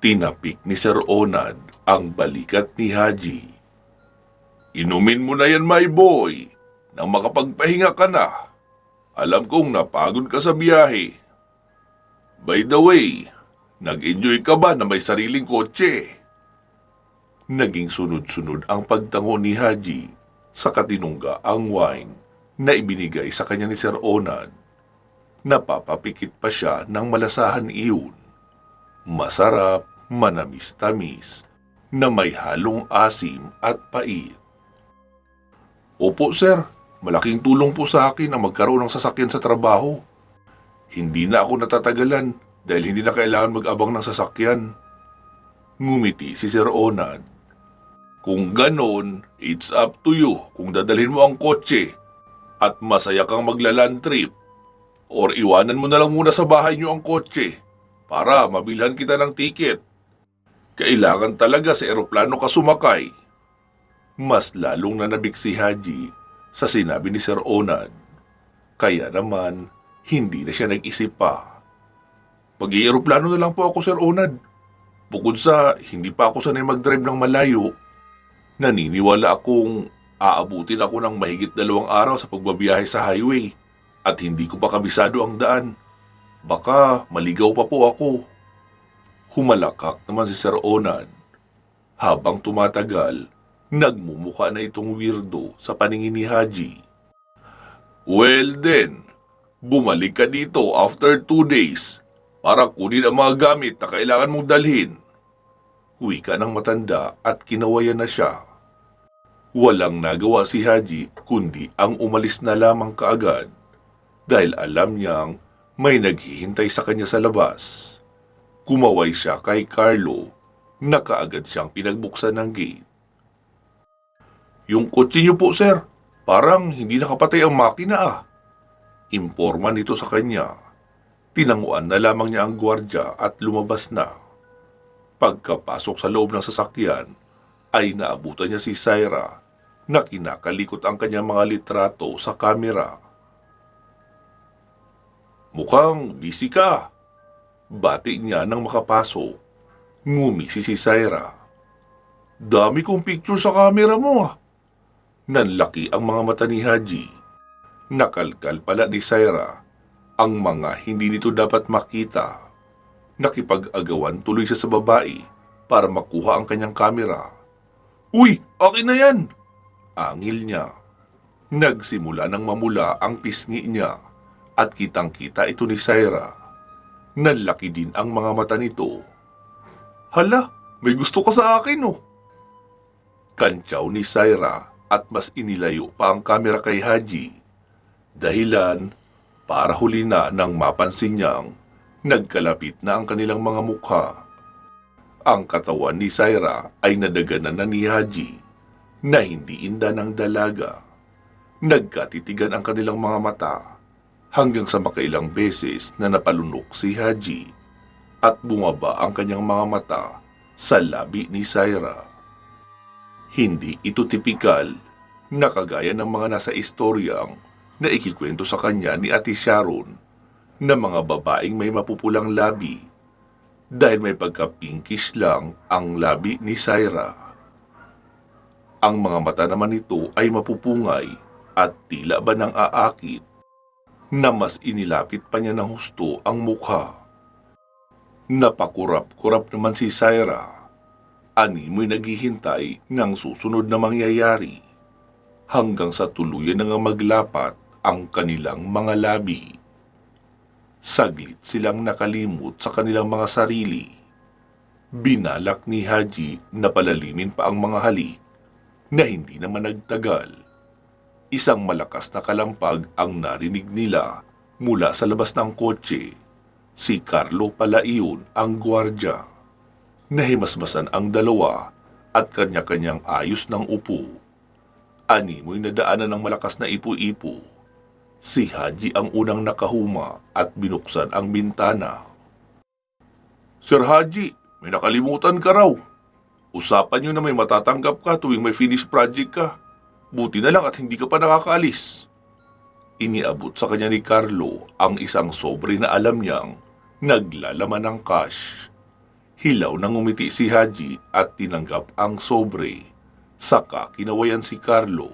Tinapik ni Sir Onad ang balikat ni Haji. Inumin mo na yan, my boy, nang makapagpahinga ka na. Alam kong napagod ka sa biyahe. By the way, nag-enjoy ka ba na may sariling kotse? Naging sunod-sunod ang pagtango ni Haji sa katinungga ang wine na ibinigay sa kanya ni Sir Onad. Napapapikit pa siya ng malasahan iyon. Masarap, manamis-tamis, na may halong asim at pait. Opo sir, malaking tulong po sa akin ang magkaroon ng sasakyan sa trabaho. Hindi na ako natatagalan dahil hindi na kailangan mag-abang ng sasakyan. Ngumiti si Sir Onad. Kung ganon, it's up to you kung dadalhin mo ang kotse at masaya kang magla-land trip or iwanan mo na lang muna sa bahay niyo ang kotse para mabilhan kita ng tiket. Kailangan talaga sa eroplano ka sumakay. Mas lalong nanabik si Haji sa sinabi ni Sir Onad. Kaya naman, hindi na siya nag-isip pa. Mag-i-eroplano na lang po ako, Sir Onad. Bukod sa hindi pa ako sanay mag-drive ng malayo, naniniwala akong aabutin ako ng mahigit 2 araw sa pagbabiyahe sa highway at hindi ko pa kabisado ang daan. Baka maligaw pa po ako. Humalakak naman si Sir Onad. Habang tumatagal, nagmumukha na itong weirdo sa paningin ni Haji. Well then, bumalik ka dito after 2 days para kunin ang mga gamit na kailangan mong dalhin. Wika ng matanda at kinawayan na siya. Walang nagawa si Haji kundi ang umalis na lamang kaagad dahil alam niyang may naghihintay sa kanya sa labas. Kumaway siya kay Carlo na kaagad siyang pinagbuksan ng gate. Yung kotse niyo po, sir. Parang hindi nakapatay ang makina ah. Imporma nito sa kanya. Tinanguan na lamang niya ang gwardya at lumabas na. Pagkapasok sa loob ng sasakyan, ay naabutan niya si Syra na kinakalikot ang kanyang mga litrato sa kamera. Mukhang busy ka. Bati niya nang makapasok. Ngumisi si Syra. Dami kong picture sa kamera mo ah. Nanlaki ang mga mata ni Haji. Nakalkal pala ni Syra ang mga hindi nito dapat makita. Nakipag-agawan tuloy siya sa babae para makuha ang kanyang kamera. Uy, akin na yan! Angil niya. Nagsimula ng mamula ang pisngi niya at kitang-kita ito ni Syra. Nanlaki din ang mga mata nito. Hala, may gusto ka sa akin oh. Kantsaw ni Syra at mas inilayo pa ang kamera kay Haji. Dahilan para huli na nang mapansin niyang nagkalapit na ang kanilang mga mukha. Ang katawan ni Syra ay nadaganan na ni Haji na hindi inda ng dalaga. Nagkatitigan ang kanilang mga mata hanggang sa makailang beses na napalunok si Haji at bumaba ang kanyang mga mata sa labi ni Syra. Hindi ito tipikal na kagaya ng mga nasa istoryang na ikikwento sa kanya ni Ate Sharon na mga babaeng may mapupulang labi dahil may pagka-pinkish lang ang labi ni Syra. Ang mga mata naman nito ay mapupungay at tila ba nang aakit na mas inilapit pa niya ng husto ang mukha. Napakurap-kurap naman si Syra. Animoy naghihintay ng susunod na mangyayari hanggang sa tuluyan na nga maglapat ang kanilang mga labi. Saglit silang nakalimot sa kanilang mga sarili. Binalak ni Haji na palalimin pa ang mga halik na hindi naman nagtagal. Isang malakas na kalampag ang narinig nila mula sa labas ng kotse. Si Carlo pala iyon ang gwardya. Nahimasmasan ang dalawa at kanya-kanyang ayos ng upo. Animoy nadaanan ng malakas na ipo-ipo. Si Haji ang unang nakahuma at binuksan ang bintana. Sir Haji, may nakalimutan ka raw. Usapan niyo na may matatanggap ka tuwing may finished project ka. Buti na lang at hindi ka pa nakakaalis. Iniabot sa kanya ni Carlo ang isang sobre na alam niyang naglalaman ng cash. Hilaw nang umiti si Haji at tinanggap ang sobre. Saka kinawayan si Carlo.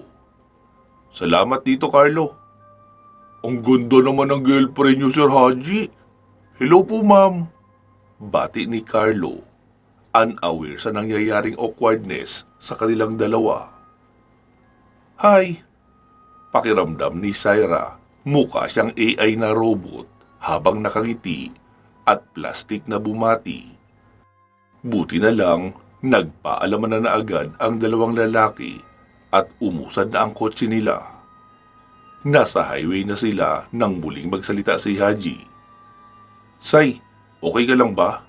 Salamat dito, Carlo. Ang ganda naman ng girlfriend niyo, Sir Haji. Hello po, ma'am. Bati ni Carlo, unaware sa nangyayaring awkwardness sa kanilang dalawa. Hi! Pakiramdam ni Syra, mukha siyang AI na robot habang nakangiti at plastik na bumati. Buti na lang, nagpaalaman na agad ang dalawang lalaki at umusad na ang kotse nila. Nasa highway na sila nang muling magsalita si Haji. Say, okay ka lang ba?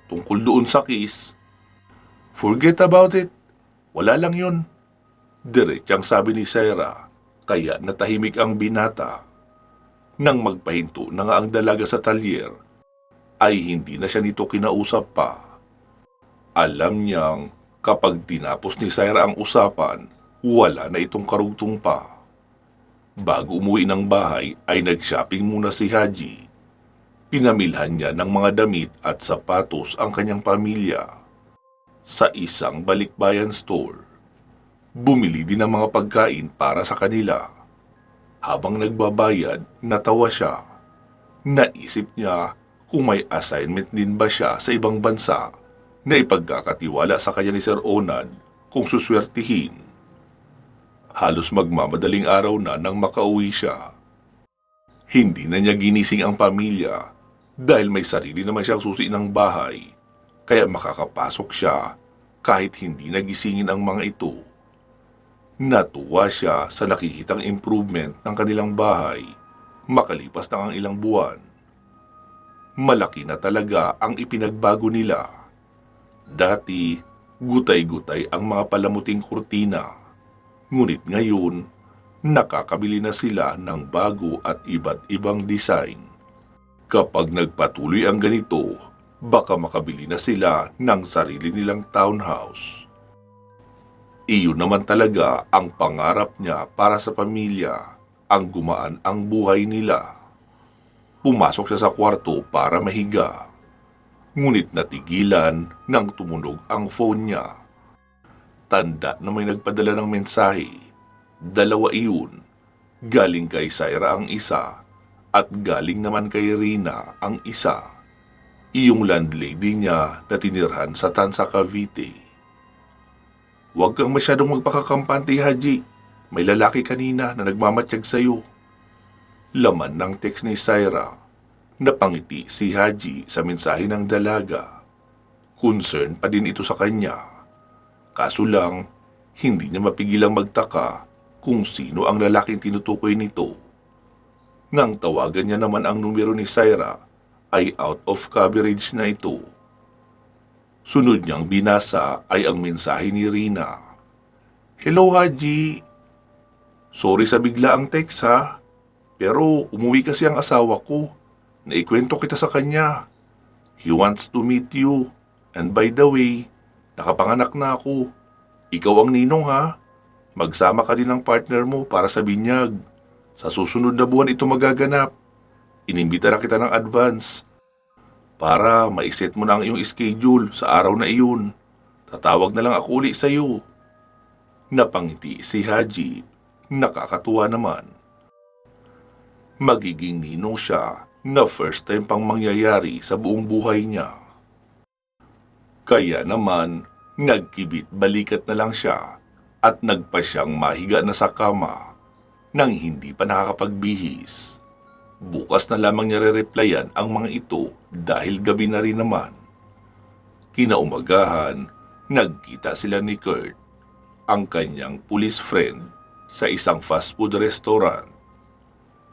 Tungkol doon sa kiss? Forget about it. Wala lang yun. Diretsang sabi ni Syra, kaya natahimik ang binata. Nang magpahinto na nga ang dalaga sa talyer, ay hindi na siya nito kinausap pa. Alam niyang kapag tinapos ni Syra ang usapan, wala na itong karugtong pa. Bago umuwi ng bahay ay nag-shopping muna si Haji. Pinamilhan niya ng mga damit at sapatos ang kanyang pamilya. Sa isang balikbayan store, bumili din ng mga pagkain para sa kanila. Habang nagbabayad, natawa siya. Naisip niya kung may assignment din ba siya sa ibang bansa na ipagkakatiwala sa kanya ni Sir Onad kung suswertihin. Halos magmamadaling araw na nang makauwi siya. Hindi na niya ginising ang pamilya dahil may sarili naman siyang susi ng bahay, kaya makakapasok siya kahit hindi nagisingin ang mga ito. Natuwa siya sa nakikitang improvement ng kanilang bahay makalipas na ang ilang buwan. Malaki na talaga ang ipinagbago nila. Dati, gutay-gutay ang mga palamuting kurtina. Ngunit ngayon, nakakabili na sila ng bago at iba't ibang design. Kapag nagpatuloy ang ganito, baka makabili na sila ng sarili nilang townhouse. Iyon naman talaga ang pangarap niya para sa pamilya, ang gumaan ang buhay nila. Pumasok siya sa kwarto para mahiga. Ngunit natigilan nang tumunog ang phone niya. Tanda na may nagpadala ng mensahe. Dalawa iyon. Galing kay Syra ang isa at galing naman kay Rina ang isa. Iyong landlady niya na tinirhan sa Tansa, Cavite. Huwag kang masyadong magpakakampante, Haji. May lalaki kanina na nagmamatsyag sa'yo. Laman ng text ni Syra. Napangiti si Haji sa mensahe ng dalaga. Concern pa din ito sa kanya. Kaso lang, hindi niya mapigilang magtaka kung sino ang lalaking tinutukoy nito. Nang tawagan niya naman ang numero ni Syra, ay out of coverage na ito. Sunod niyang binasa ay ang mensahe ni Rina. Hello, Haji. Sorry sa biglaang text ha, pero umuwi kasi ang asawa ko. Naikwento kita sa kanya. He wants to meet you. And by the way, nakapanganak na ako. Ikaw ang ninong ha. Magsama ka din ng partner mo para sa binyag. Sa susunod na buwan ito magaganap. Inimbita na kita ng advance. Para maiset mo na ang iyong schedule sa araw na iyon. Tatawag na lang ako uli sa iyo. Napangiti si Haji. Nakakatuwa naman. Magiging ninong siya na first time pang mangyayari sa buong buhay niya. Kaya naman, nagkibit balikat na lang siya at nagpa siyang mahiga na sa kama nang hindi pa nakakapagbihis. Bukas na lamang niya re-replyan ang mga ito dahil gabi na rin naman. Kinaumagahan, nagkita sila ni Kurt, ang kanyang police friend, sa isang fast food restaurant.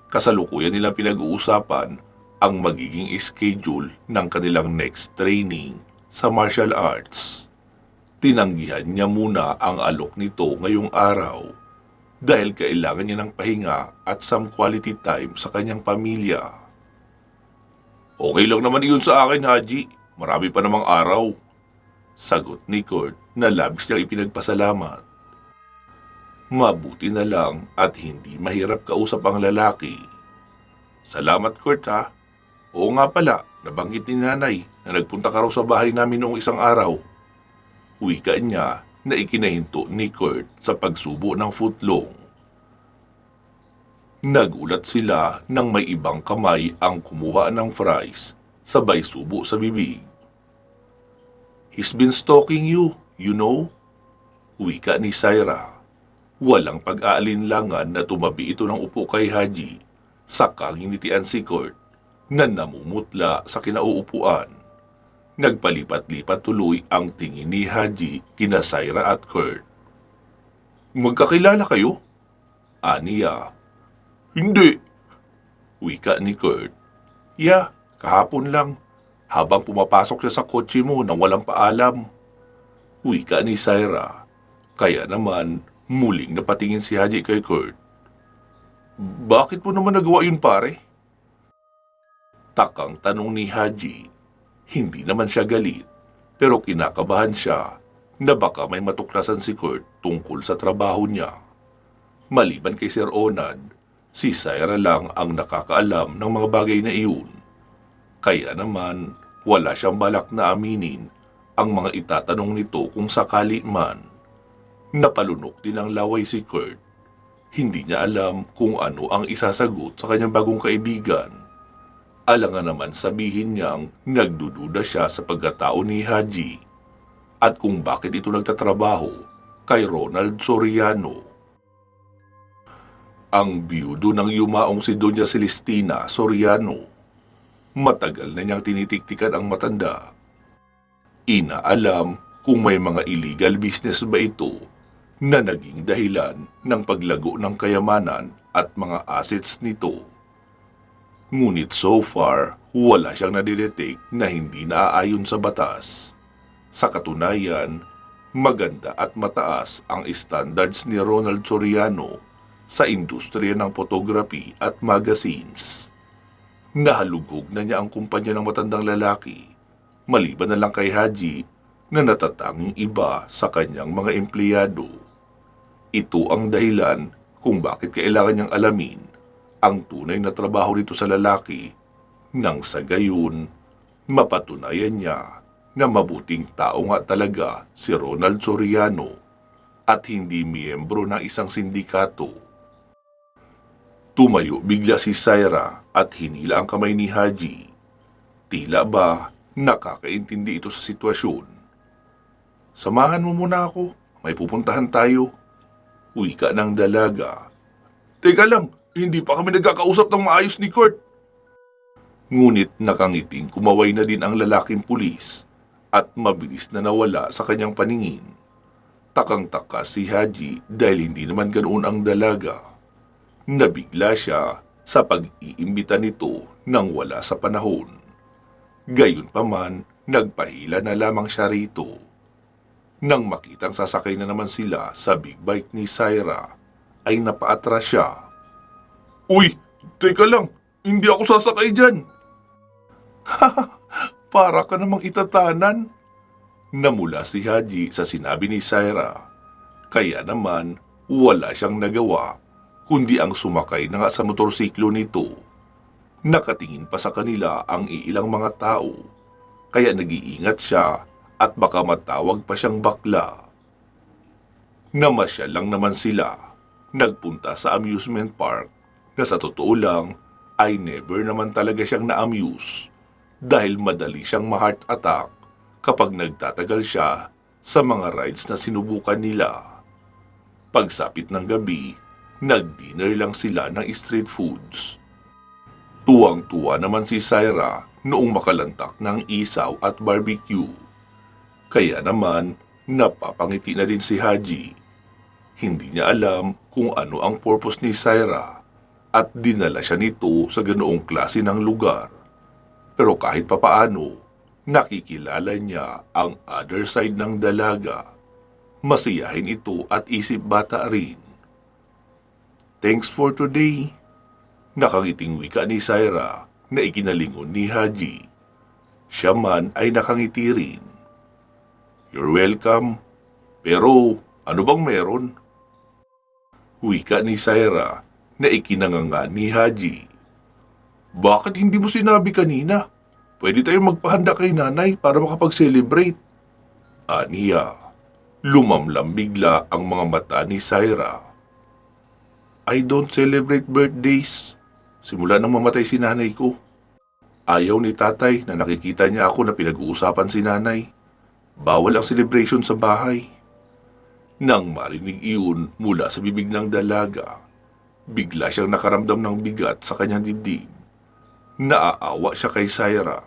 Kasalukuyan nilang pinag-uusapan ang magiging schedule ng kanilang next training sa martial arts. Tinanggihan niya muna ang alok nito ngayong araw dahil kailangan niya ng pahinga at some quality time sa kanyang pamilya. Okay lang naman iyon sa akin, Haji. Marami pa namang araw. Sagot ni Kurt na labis niyang ipinagpasalamat. Mabuti na lang at hindi mahirap kausap ang lalaki. Salamat, Kurt ha. Oo nga pala, Nabanggit ni nanay na nagpunta ka raw sa bahay namin noong isang araw. Wika niya na ikinahinto ni Kurt sa pagsubo ng footlong. Nagulat sila nang may ibang kamay ang kumuha ng fries, sabay subo sa bibig. "He's been stalking you, you know?" Wika ni Syra. Walang pag-aalinlangan na tumabi ito ng upo kay Haji, saka nginitian si Kurt na namumutla sa kinauupuan. Nagpalipat-lipat tuloy ang tingin ni Haji kina Syra at Kurt. "Magkakilala kayo?" Aniya. "Hindi." Wika ni Kurt. "Yeah, kahapon lang. Habang pumapasok siya sa kotse mo nang walang paalam." Wika ni Syra. Kaya naman, muling napatingin si Haji kay Kurt. "Bakit mo naman nagawa yun, pare?" Takang tanong ni Haji. Hindi naman siya galit, pero kinakabahan siya na baka may matuklasan si Kurt tungkol sa trabaho niya. Maliban kay Sir Onad, si Syra lang ang nakakaalam ng mga bagay na iyon. Kaya naman, wala siyang balak na aminin ang mga itatanong nito kung sakali man. Napalunok din ang laway si Kurt. Hindi niya alam kung ano ang isasagot sa kanyang bagong kaibigan. Alangan naman sabihin niyang nagdududa siya sa pagkatao ni Haji at kung bakit ito nagtatrabaho kay Ronald Soriano. Ang biyudo ng yumaong si Doña Celestina Soriano. Matagal na niyang tinitiktikan ang matanda. Inaalam kung may mga illegal business ba ito na naging dahilan ng paglago ng kayamanan at mga assets nito. Ngunit so far, wala siyang nadidetect na hindi naaayon sa batas. Sa katunayan, maganda at mataas ang standards ni Ronald Soriano sa industriya ng photography at magazines. Nahalugog na niya ang kumpanya ng matandang lalaki, maliban na lang kay Haji na natatanging iba sa kanyang mga empleyado. Ito ang dahilan kung bakit kailangan niyang alamin ang tunay na trabaho nito sa lalaki nang sa gayon mapatunayan niya na mabuting tao nga talaga si Ronald Soriano at hindi miyembro ng isang sindikato. Tumayo bigla si Syra at hinila ang kamay ni Haji. Tila ba nakakaintindi ito sa sitwasyon. "Samahan mo muna ako, may pupuntahan tayo." Wika ng dalaga. "Teka lang, hindi pa kami nagkakausap ng maayos ni Kurt." Ngunit nakangiting kumaway na din ang lalaking pulis at mabilis na nawala sa kanyang paningin. Takang-taka si Haji dahil hindi naman ganoon ang dalaga. Nabigla siya sa pag-iimbita nito nang wala sa panahon. Gayunpaman, nagpahila na lamang siya rito. Nang makitang sasakay na naman sila sa big bike ni Syra, ay napaatras siya. "Uy, teka lang, hindi ako sasakay dyan." "Para ka namang itatanan." Namula si Haji sa sinabi ni Syra. Kaya naman, wala siyang nagawa, kundi ang sumakay na nga sa motorsiklo nito. Nakatingin pa sa kanila ang iilang mga tao, kaya nag-iingat siya at baka matawag pa siyang bakla. Namasyal lang naman sila, nagpunta sa amusement park na sa totoo lang ay never naman talaga siyang na-amuse dahil madali siyang ma-heart attack kapag nagtatagal siya sa mga rides na sinubukan nila. Pagsapit ng gabi, nag-dinner lang sila ng street foods. Tuwang-tuwa naman si Syra noong makalantak ng isaw at barbecue. Kaya naman, napapangiti na din si Haji. Hindi niya alam kung ano ang purpose ni Syra at dinala siya nito sa ganoong klase ng lugar. Pero kahit papaano, nakikilala niya ang other side ng dalaga. Masiyahin ito at isip bata rin. "Thanks for today." Nakangiting wika ni Syra na ikinalingon ni Haji. Siya man ay nakangiti rin. "You're welcome. Pero ano bang meron?" Wika ni Syra na ikinanganga ni Haji. "Bakit hindi mo sinabi kanina? pwede tayong magpahanda kay nanay para makapag-celebrate. Aniya, lumamlam bigla ang mga mata ni Syra. I don't celebrate birthdays. Simula nang mamatay si nanay ko. Ayaw ni tatay na nakikita niya ako na pinag-uusapan si nanay. Bawal ang celebration sa bahay. Nang marinig iyon mula sa bibig ng dalaga, bigla siyang nakaramdam ng bigat sa kanyang dibdib. Naaawa siya kay Syra.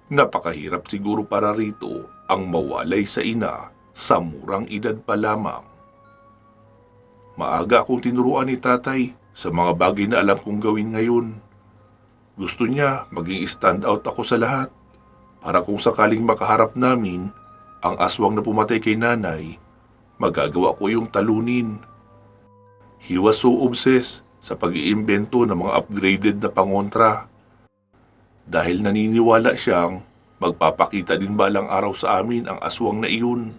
Napakahirap siguro para rito ang mawalay sa ina sa murang edad pa lamang. Maaga akong tinuruan ni tatay sa mga bagay na alam kong gawin ngayon. Gusto niya maging stand out ako sa lahat para kung sakaling makaharap namin ang aswang na pumatay kay nanay, magagawa ko yung talunin. He was so obsessed sa pag-iimbento ng mga upgraded na pangontra. Dahil naniniwala siyang magpapakita din balang araw sa amin ang aswang na iyon.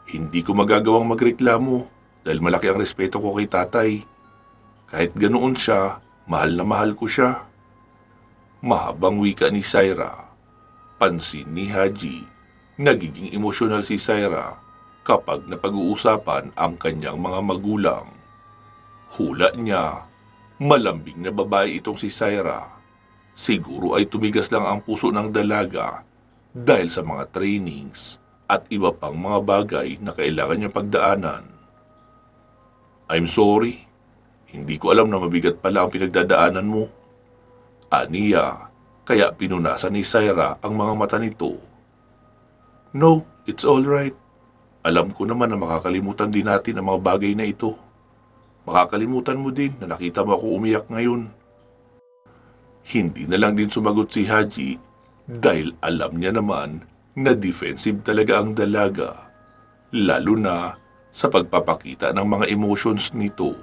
Hindi ko magagawang magreklamo dahil malaki ang respeto ko kay tatay. Kahit ganoon siya, mahal na mahal ko siya. Mahabang wika ni Syra. Pansin ni Haji, nagiging emosyonal si Syra kapag napag-uusapan ang kanyang mga magulang. Hula niya, malambing na babae itong si Syra. Siguro ay tumigas lang ang puso ng dalaga dahil sa mga trainings at iba pang mga bagay na kailangan niyang pagdaanan. I'm sorry, hindi ko alam na mabigat pala ang pinagdadaanan mo. Aniya, kaya pinunasan ni Syra ang mga mata nito. No, it's all right. Alam ko naman na makakalimutan din natin ang mga bagay na ito. Makakalimutan mo din na nakita mo ako umiyak ngayon. Hindi na lang din sumagot si Haji dahil alam niya naman na defensive talaga ang dalaga, lalo na sa pagpapakita ng mga emotions nito.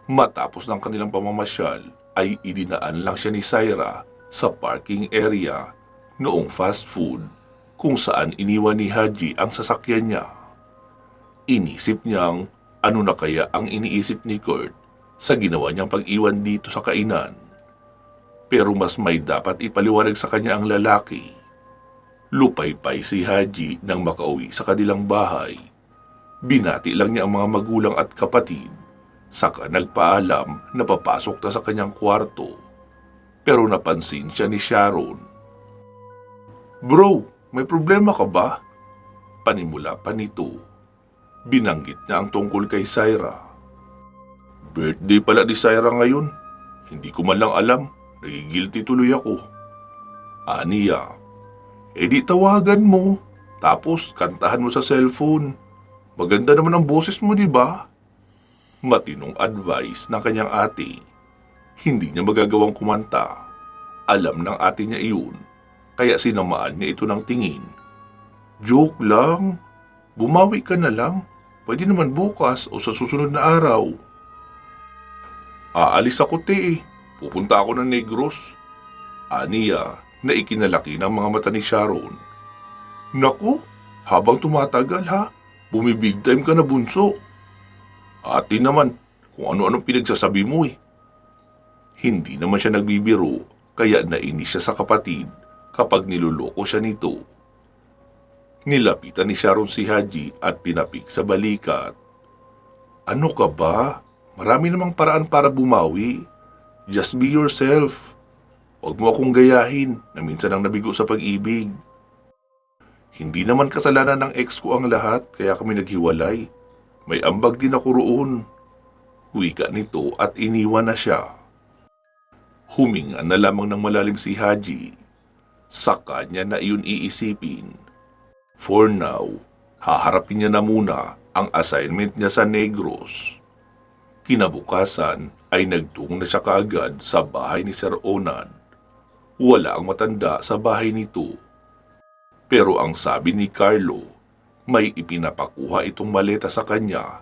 Matapos ng kanilang pamamasyal ay idinaan lang siya ni Syra sa parking area noong fast food kung saan iniwan ni Haji ang sasakyan niya. Inisip niyang ano na kaya ang iniisip ni Kurt sa ginawa niyang pag-iwan dito sa kainan. Pero mas may dapat ipaliwanag sa kanya ang lalaki. Lupaypay si Haji nang makauwi sa kanilang bahay. Binati lang niya ang mga magulang at kapatid, saka nagpaalam na papasok na sa kanyang kwarto. Pero napansin siya ni Sharon. Bro, may problema ka ba? Panimula pa nito. Binanggit niya ang tungkol kay Syra. Birthday pala ni Syra ngayon. Hindi ko man lang alam. Nagigilty tuloy ako. Aniya, di tawagan mo. Tapos kantahan mo sa cellphone. Maganda naman ang boses mo, di ba? Matinong advice ng kanyang ate. Hindi niya magagawang kumanta. Alam ng ate niya iyon, kaya sinamaan niya ito ng tingin. Joke lang. Bumawi ka na lang. Pwede naman bukas o sa susunod na araw. Aalis ako, te. Pupunta ako ng Negros. Aniya na ikinalaki ng mga mata ni Sharon. Naku, habang tumatagal ha, bumibig time ka na bunso. Ate naman, kung ano-anong pinagsasabi mo eh. Hindi naman siya nagbibiro, kaya nainis siya sa kapatid kapag niloloko siya nito. Nilapitan ni Sharon si Haji at tinapik sa balikat. Ano ka ba? Marami namang paraan para bumawi. Just be yourself. Huwag mo akong gayahin na minsan ang nabigo sa pag-ibig. Hindi naman kasalanan ng ex ko ang lahat kaya kami naghiwalay. May ambag din ako roon. Wika nito at iniwan na siya. Huminga na lamang ng malalim si Haji. Sa kanya na iyon iisipin. For now, haharapin niya na muna ang assignment niya sa Negros. Kinabukasan ay nagtungo na siya kaagad sa bahay ni Sir Onad. Wala ang matanda sa bahay nito. Pero ang sabi ni Carlo, may ipinapakuha itong maleta sa kanya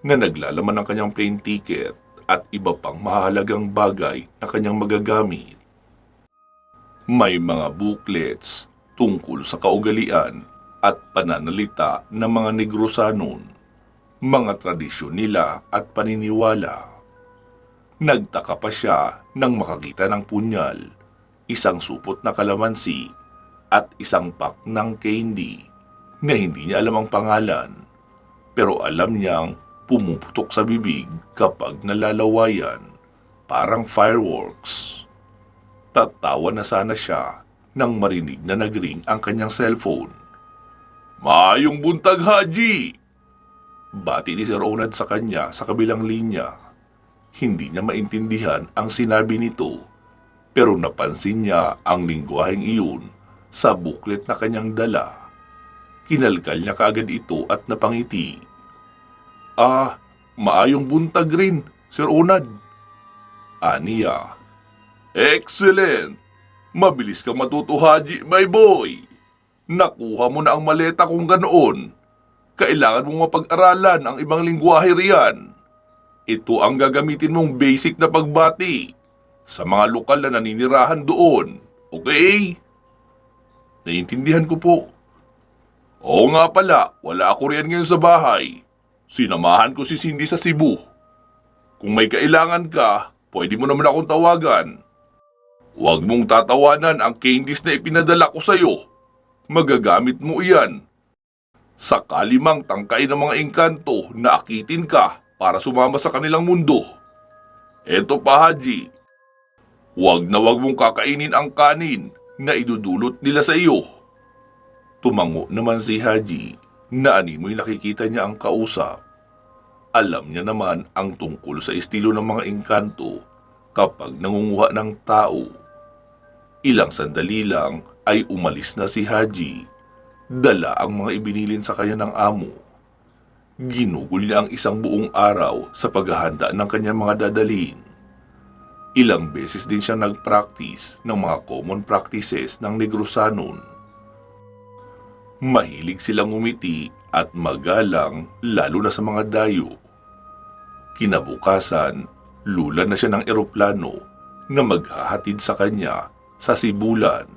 na naglalaman ng kanyang plane ticket at iba pang mahalagang bagay na kanyang magagamit. May mga booklets tungkol sa kaugalian at pananalita ng mga Negrosanon, mga tradisyon nila at paniniwala. Nagtaka pa siya nang makakita ng punyal, isang supot na kalamansi at isang pack ng candy na hindi niya alam ang pangalan, pero alam niyang pumuputok sa bibig kapag nalalawayan, parang fireworks. Tatawa na sana siya nang marinig na nagring ang kanyang cellphone. "Maayong buntag, Haji!" Bati ni Sir Onad sa kanya sa kabilang linya. Hindi niya maintindihan ang sinabi nito, pero napansin niya ang lingwaheng iyon sa booklet na kanyang dala. Kinalkal niya kaagad ito at napangiti. Maayong buntag rin, Sir Onad." Aniya. "Excellent! Mabilis kang matuto, Haji, my boy. Nakuha mo na ang maleta kung ganoon. Kailangan mong mapag-aralan ang ibang lingwahe riyan. Ito ang gagamitin mong basic na pagbati sa mga lokal na naninirahan doon. Okay?" "Naiintindihan ko po." "Oo nga pala, wala ako riyan ngayon sa bahay. Sinamahan ko si Cindy sa Cebu. Kung may kailangan ka, pwede mo naman akong tawagan. Huwag mong tatawanan ang candies na ipinadala ko sa'yo. Magagamit mo iyan. Sakali mang tangkay ng mga engkanto na akitin ka para sumama sa kanilang mundo. Eto pa, Haji. Huwag na huwag mong kakainin ang kanin na idudulot nila sa iyo." Tumango naman si Haji na animoy nakikita niya ang kausap. Alam niya naman ang tungkol sa estilo ng mga engkanto kapag nangunguha ng tao. Ilang sandali lang ay umalis na si Haji. Dala ang mga ibinilin sa kanya ng amo. Ginugol niya ang isang buong araw sa paghahanda ng kanyang mga dadalhin. Ilang beses din siya nag-practice ng mga common practices ng Negrosanon. Mahilig silang umiti at magalang lalo na sa mga dayo. Kinabukasan, lulan na siya ng eroplano na maghahatid sa kanya sa Sibulan,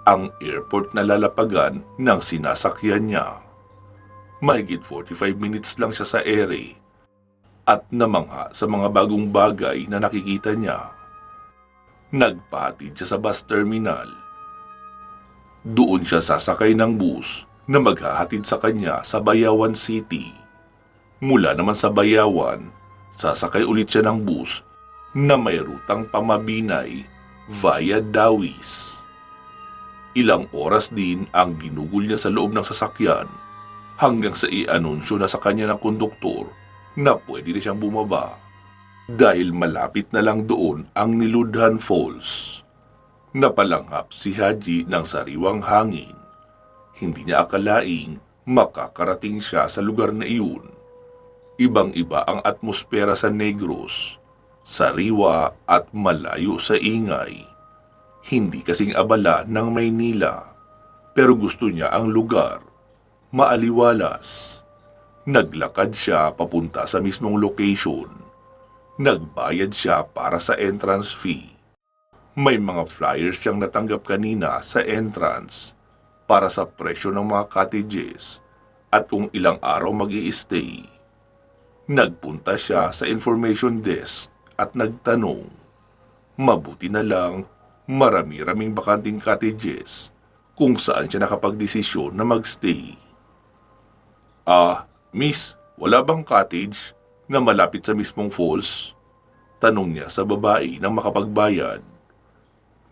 ang airport na lalapagan ng sinasakyan niya. Mahigit 45 minutes lang siya sa ere at namangha sa mga bagong bagay na nakikita niya. Nagpahatid siya sa bus terminal. Doon siya sasakay ng bus na maghahatid sa kanya sa Bayawan City. Mula naman sa Bayawan, sasakay ulit siya ng bus na may rutang pamabinay via Dawis. Ilang oras din ang ginugol niya sa loob ng sasakyan hanggang sa i-anunsyo na sa kanya ng konduktor na pwede na siyang bumaba dahil malapit na lang doon ang Niludhan Falls. Napalanghap si Haji ng sariwang hangin. Hindi niya akalaing makakarating siya sa lugar na iyon. Ibang-iba ang atmosfera sa Negros, sariwa at malayo sa ingay. Hindi kasing abala ng Maynila, pero gusto niya ang lugar, maaliwalas. Naglakad siya papunta sa mismong location. Nagbayad siya para sa entrance fee. May mga flyers siyang natanggap kanina sa entrance para sa presyo ng mga cottages at kung ilang araw mag-i-stay. Nagpunta siya sa information desk at nagtanong. Mabuti na lang, marami-raming bakanting cottages kung saan siya nakapagdesisyon na magstay. Miss, wala bang cottage na malapit sa mismong falls?" Tanong niya sa babae nang makapagbayad.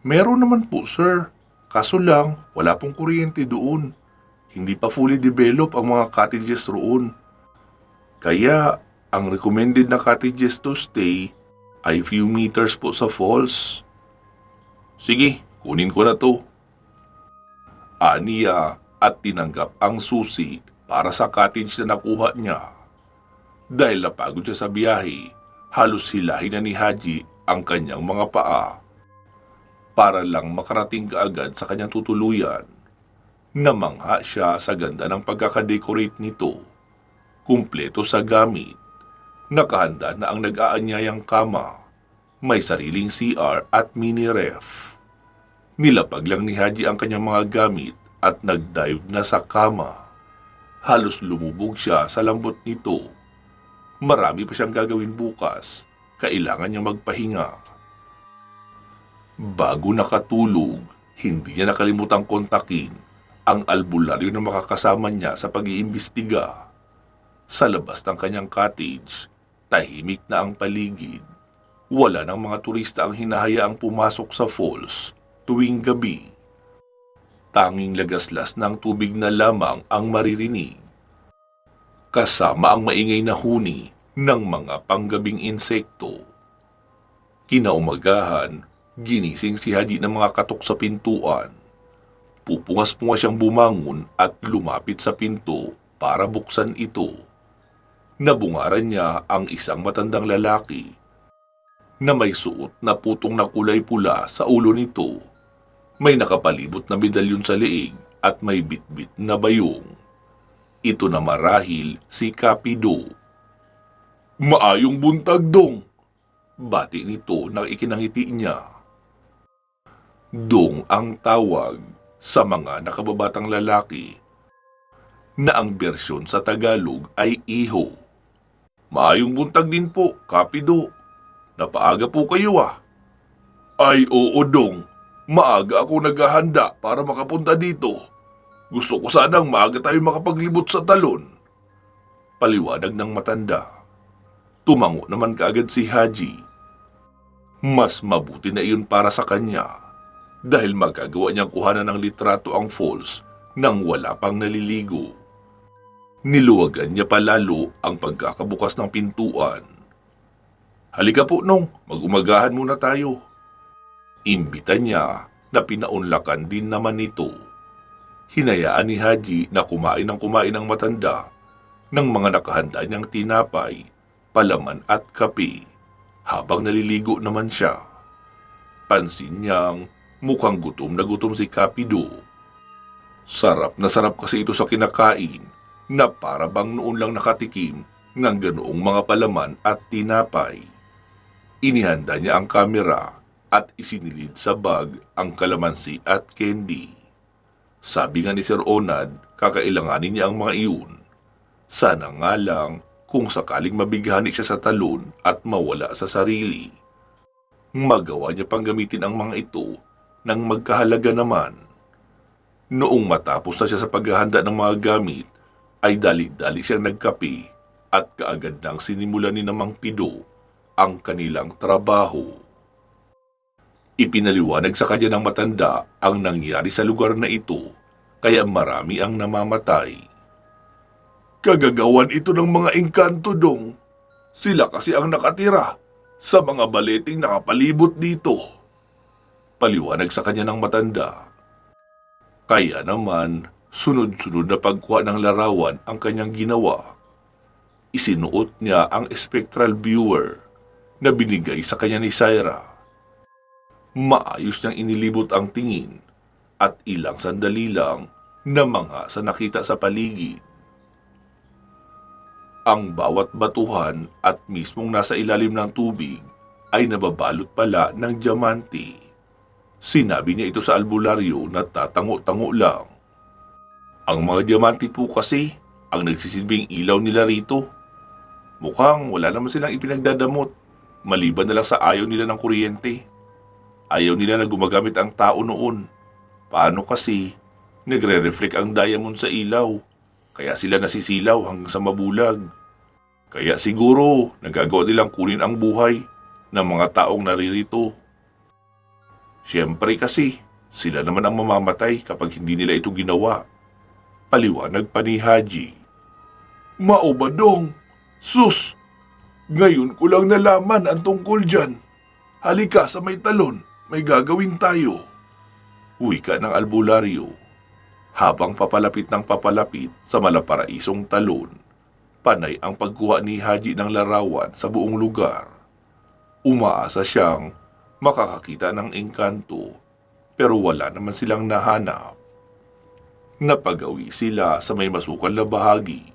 "Meron naman po, sir. Kaso lang, wala pong kuryente doon. Hindi pa fully develop ang mga cottages roon. Kaya, ang recommended na cottages to stay ay few meters po sa falls." "Sige, kunin ko na to." Aniya at tinanggap ang susi para sa cottage na nakuha niya. Dahil napagod siya sa biyahe, halos hilahin na ni Haji ang kanyang mga paa para lang makarating kaagad sa kanyang tutuluyan. Namangha siya sa ganda ng pagkakadecorate nito. Kumpleto sa gamit. Nakahanda na ang nag-aanyayang kama. May sariling CR at mini ref. Nilapag lang ni Haji ang kanyang mga gamit at nag-dive na sa kama. Halos lumubog siya sa lambot nito. Marami pa siyang gagawin bukas. Kailangan niyang magpahinga. Bago nakatulog, hindi niya nakalimutang kontakin ang albularyo na makakasama niya sa pag-iimbestiga. Sa labas ng kanyang cottage, tahimik na ang paligid. Wala ng mga turista ang hinahayaang pumasok sa falls tuwing gabi. Tanging lagaslas ng tubig na lamang ang maririnig, kasama ang maingay na huni ng mga panggabing insekto. Kinaumagahan, ginising si Haji ng mga katok sa pintuan. Pupungas-pungas siyang bumangon at lumapit sa pinto para buksan ito. Nabungaran niya ang isang matandang lalaki na may suot na putong na kulay pula sa ulo nito. May nakapalibot na medalyon sa leeg at may bitbit na bayong. Ito na marahil si Kapido. "Maayong buntag, Dong!" Bati nito na ikinangiti niya. Dong ang tawag sa mga nakababatang lalaki na ang bersyon sa Tagalog ay iho. "Maayong buntag din po, Kapido. Napaaga po kayo ah." "Ay oo, Dong. Maaga ako naghahanda para makapunta dito. Gusto ko sanang maaga tayo makapaglibot sa talon." Paliwanag ng matanda. Tumango naman kaagad si Haji. Mas mabuti na iyon para sa kanya dahil magagawa niyang kuhanan ng litrato ang falls nang wala pang naliligo. Niluwagan niya palalo ang pagkakabukas ng pintuan. "Halika po, Nong, mag-umagahan muna tayo." Imbita niya na pinaunlakan din naman ito. Hinayaan ni Haji na kumain ng matanda ng mga nakahanda niyang tinapay, palaman at kape habang naliligo naman siya. Pansin niyang mukhang gutom na gutom si Kapido. Sarap na sarap kasi ito sa kinakain na para bang noon lang nakatikim ng ganoong mga palaman at tinapay. Inihanda niya ang kamera at isinilid sa bag ang kalamansi at candy. Sabi nga ni Sir Onad, kakailanganin niya ang mga iyon. Sana nga lang kung sakaling mabighani siya sa talon at mawala sa sarili. Magawa niya pang gamitin ang mga ito nang magkahalaga naman. Noong matapos na siya sa paghahanda ng mga gamit, ay dali-dali siyang nagkape at kaagad nang sinimulan ni Mang Pido ang kanilang trabaho. Ipinaliwanag sa kanya ng matanda ang nangyari sa lugar na ito, kaya marami ang namamatay. "Kagagawan ito ng mga engkanto, Dong. Sila kasi ang nakatira sa mga baleting nakapalibot dito." Paliwanag sa kanya ng matanda. Kaya naman, sunod-sunod na pagkuha ng larawan ang kanyang ginawa. Isinuot niya ang spectral viewer na binigay sa kanya ni Syra. Maayos niyang inilibot ang tingin at ilang sandali lang na mga sa nakita sa paligid. Ang bawat batuhan at mismong nasa ilalim ng tubig ay nababalot pala ng diamante. Sinabi niya ito sa albularyo na tatango-tango lang. "Ang mga diamante po kasi ang nagsisilbing ilaw nila rito. Mukhang wala naman silang ipinagdadamot, maliban na lang sa ayaw nila ng kuryente. Ayaw nila na gumagamit ang tao noon. Paano kasi nagre-reflect ang diamond sa ilaw, kaya sila nasisilaw hanggang sa mabulag. Kaya siguro nagagawa nilang kunin ang buhay ng mga taong naririto. Siyempre kasi sila naman ang mamamatay kapag hindi nila ito ginawa." Paliwanag pa ni Haji. "Mao ba, Dong? Sus! Ngayon ko lang nalaman ang tungkol dyan. Halika sa may talon, may gagawin tayo." Wika ng albularyo. Habang papalapit ng papalapit sa malaparaisong talon, panay ang pagkuha ni Haji ng larawan sa buong lugar. Umaasa siyang makakakita ng engkanto, pero wala naman silang nahanap. Napagawi sila sa may masukal na bahagi.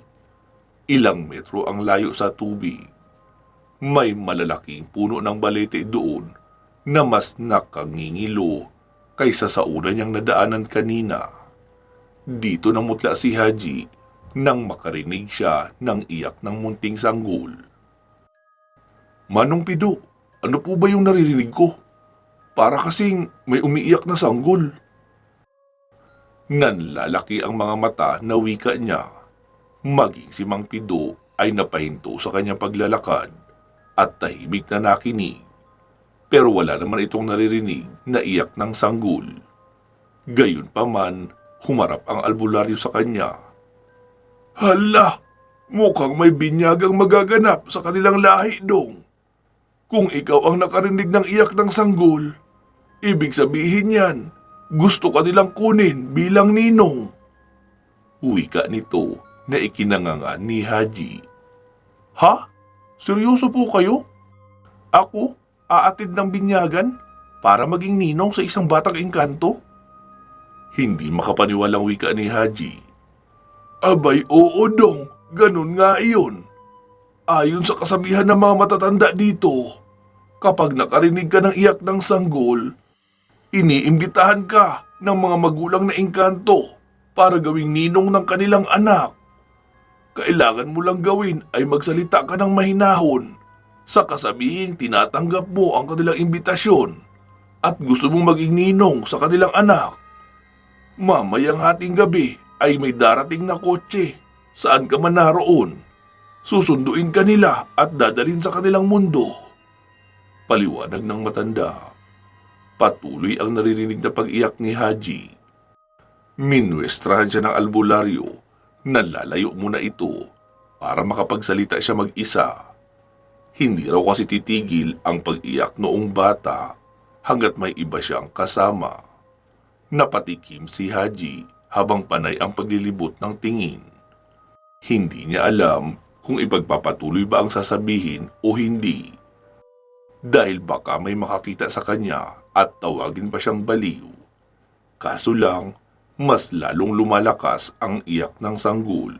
Ilang metro ang layo sa tubig. May malalaking puno ng balete doon na mas nakangingilo kaysa sa una niyang nadaanan kanina. Dito namutla si Haji nang makarinig siya ng iyak ng munting sanggol. "Manong Pido, ano po ba yung naririnig ko? Para kasing may umiiyak na sanggol. Nanlalaki ang mga mata na wika niya. Maging si Mang Pido ay napahinto sa kanyang paglalakad at tahimik na nakinig. Pero wala naman itong naririnig na iyak ng sanggol. Gayunpaman, humarap ang albularyo sa kanya. Hala! Mukhang may binyagang magaganap sa kanilang lahi, Dong. Kung ikaw ang nakarinig ng iyak ng sanggol, ibig sabihin yan, gusto ka nilang kunin bilang ninong. Wika nito na ikinanganga ni Haji. Ha? Seryoso po kayo? Ako, aatid ng binyagan para maging ninong sa isang batang engkanto? Hindi makapaniwalang wika ni Haji. Abay, oo, Dong. Ganun nga iyon. Ayon sa kasabihan ng mga matatanda dito, kapag nakarinig ka ng iyak ng sanggol, iniimbitahan ka ng mga magulang na engkanto para gawing ninong ng kanilang anak. Kailangan mo lang gawin ay magsalita ka ng mahinahon sa kasabihing tinatanggap mo ang kanilang imbitasyon at gusto mong maging ninong sa kanilang anak. Mamayang hating gabi ay may darating na kotse. Saan ka man naroon, susunduin ka nila at dadalhin sa kanilang mundo. Paliwanag ng matanda. Patuloy ang naririnig na pag-iyak ni Haji. Minwestrahan siya ng albularyo na lalayo muna ito para makapagsalita siya mag-isa. Hindi raw kasi titigil ang pag-iyak noong bata hanggat may iba siyang kasama. Napatikim si Haji habang panay ang paglilibot ng tingin. Hindi niya alam kung ipagpapatuloy ba ang sasabihin o hindi. Dahil baka may makakita sa kanya at tawagin pa siyang baliw. Kaso lang, mas lalong lumalakas ang iyak ng sanggol.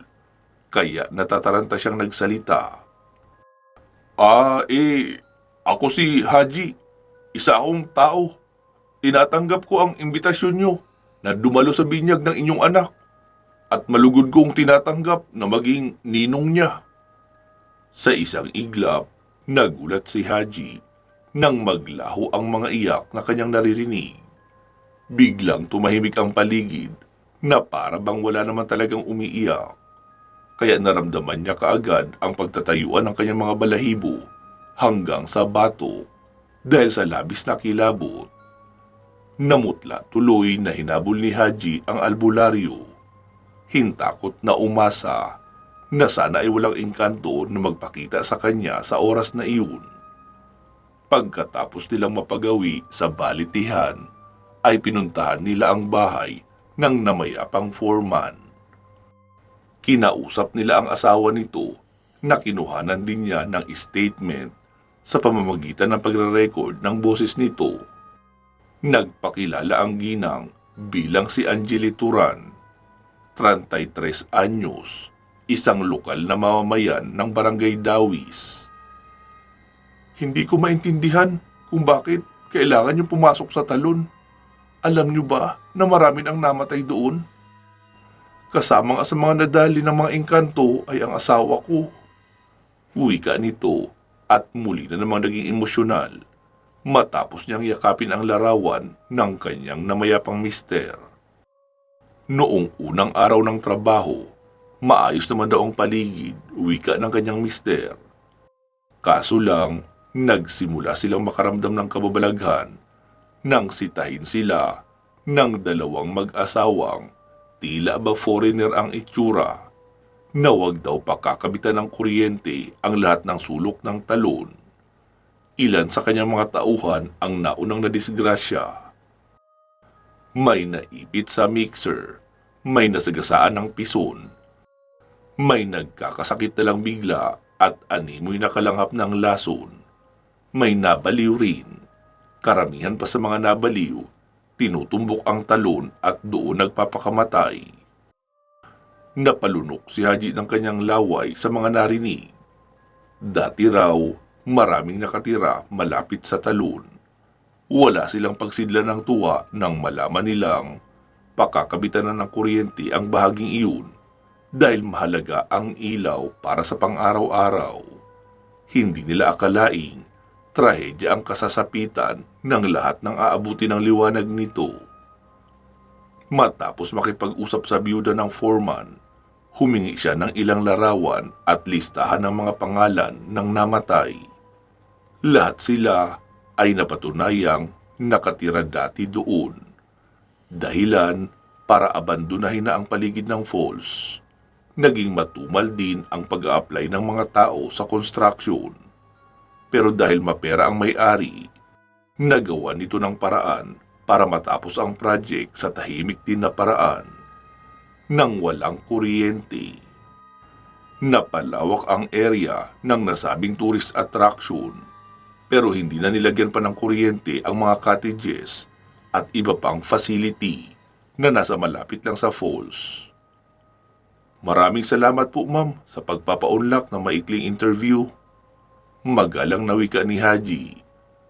Kaya natataranta siyang nagsalita. Ako si Haji. Isa akong tao. Tinatanggap ko ang imbitasyon niyo na dumalo sa binyag ng inyong anak. At malugod kong tinatanggap na maging ninong niya. Sa isang iglap, nagulat si Haji nang maglaho ang mga iyak na kanyang naririnig. Biglang tumahimik ang paligid na para bang wala naman talagang umiiyak. Kaya naramdaman niya kaagad ang pagtatayuan ng kanyang mga balahibo hanggang sa bato dahil sa labis na kilabot. Namutla tuloy na hinabol ni Haji ang albularyo. Hintakot na umasa na sana ay walang engkanto na magpakita sa kanya sa oras na iyon. Pagkatapos nilang mapagawi sa balitihan, ay pinuntahan nila ang bahay ng namayapang foreman. Kinausap nila ang asawa nito na kinuhanan din niya ng statement sa pamamagitan ng pagre-record ng boses nito. Nagpakilala ang ginang bilang si Angeli Turan, 33 anyos, isang lokal na mamamayan ng Barangay Dawis. Hindi ko maintindihan kung bakit kailangan niyo pumasok sa talon. Alam niyo ba na marami ang namatay doon? Kasama nga sa mga nadali ng mga engkanto ay ang asawa ko. Wika nito at muli na namang naging emosyonal matapos niyang yakapin ang larawan ng kanyang namayapang mister. Noong unang araw ng trabaho, maayos naman daw ang paligid, wika ng kanyang mister. Kaso lang, nagsimula silang makaramdam ng kababalaghan nang sitahin sila ng dalawang mag-asawang tila ba foreigner ang itsura na wag daw pakakabitan ng kuryente ang lahat ng sulok ng talon. Ilan sa kanyang mga tauhan ang naunang nadisgrasya. May naipit sa mixer, may nasagasaan ng pison, may nagkakasakit na lang bigla at animoy nakalanghap ng lason, may nabaliw rin. Karamihan pa sa mga nabaliw, tinutumbok ang talon at doon nagpapakamatay. Napalunok si Haji ng kanyang laway sa mga narinig. Dati raw, maraming nakatira malapit sa talon. Wala silang pagsidla ng tuwa nang malaman nilang pakakabitan na ng kuryente ang bahaging iyon dahil mahalaga ang ilaw para sa pang-araw-araw. Hindi nila akalaing Trahedya ang kasasapitan ng lahat ng aabuti ng liwanag nito. Matapos makipag-usap sa biyuda ng foreman, humingi siya ng ilang larawan at listahan ng mga pangalan ng namatay. Lahat sila ay napatunayang nakatira dati doon. Dahilan para abandonahin na ang paligid ng falls. Naging matumal din ang pag-a-apply ng mga tao sa construction. Pero dahil mapera ang may-ari, nagawa nito ng paraan para matapos ang project sa tahimik din na paraan. Nang walang kuryente. Napalawak ang area ng nasabing tourist attraction, pero hindi na nilagyan pa ng kuryente ang mga cottages at iba pang facility na nasa malapit lang sa falls. Maraming salamat po ma'am sa pagpapaunlak ng maikling interview. Magalang na wika ni Haji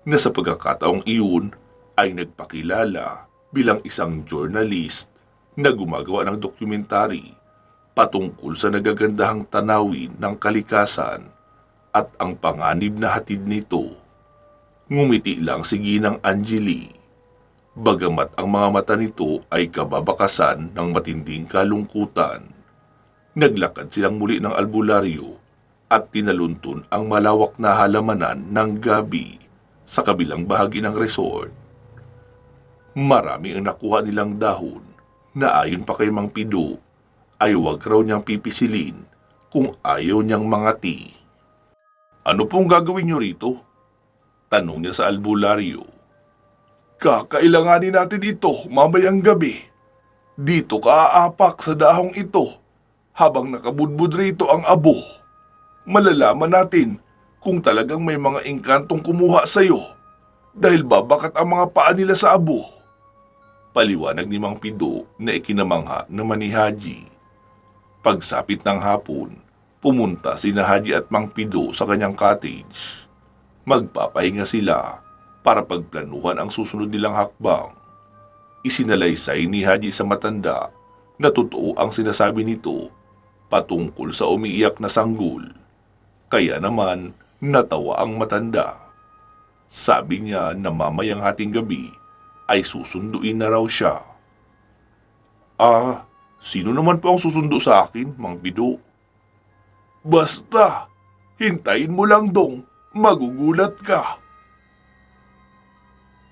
na sa pagkakataong iyon ay nagpakilala bilang isang journalist na gumagawa ng dokumentary patungkol sa nagagandahang tanawin ng kalikasan at ang panganib na hatid nito. Ngumiti lang si Ginang Angeli, bagamat ang mga mata nito ay kababakasan ng matinding kalungkutan. Naglakad silang muli ng albularyo at tinaluntun ang malawak na halamanan ng gabi sa kabilang bahagi ng resort. Marami ang nakuha nilang dahon na ayon pa kay Mang Pido ay huwag raw niyang pipisilin kung ayaw niyang mangati. Ano pong gagawin niyo rito? Tanong niya sa albularyo. Kakailanganin natin ito mamayang gabi. Dito ka aapak sa dahong ito habang nakabudbud rito ang abo. Malalaman natin kung talagang may mga engkantong kumuha sa'yo dahil babakat ang mga paa nila sa abo. Paliwanag ni Mang Pido na ikinamangha naman ni Haji. Pagsapit ng hapon, pumunta sina Haji at Mang Pido sa kanyang cottage. Magpapahinga sila para pagplanuhan ang susunod nilang hakbang. Isinalaysay ni Haji sa matanda na totoo ang sinasabi nito patungkol sa umiiyak na sanggol. Kaya naman natawa ang matanda. Sabi niya na mamayang hating gabi ay susunduin na raw siya. Sino naman po ang susundo sa akin, Mang Pido? Basta, hintayin mo lang dong, magugulat ka.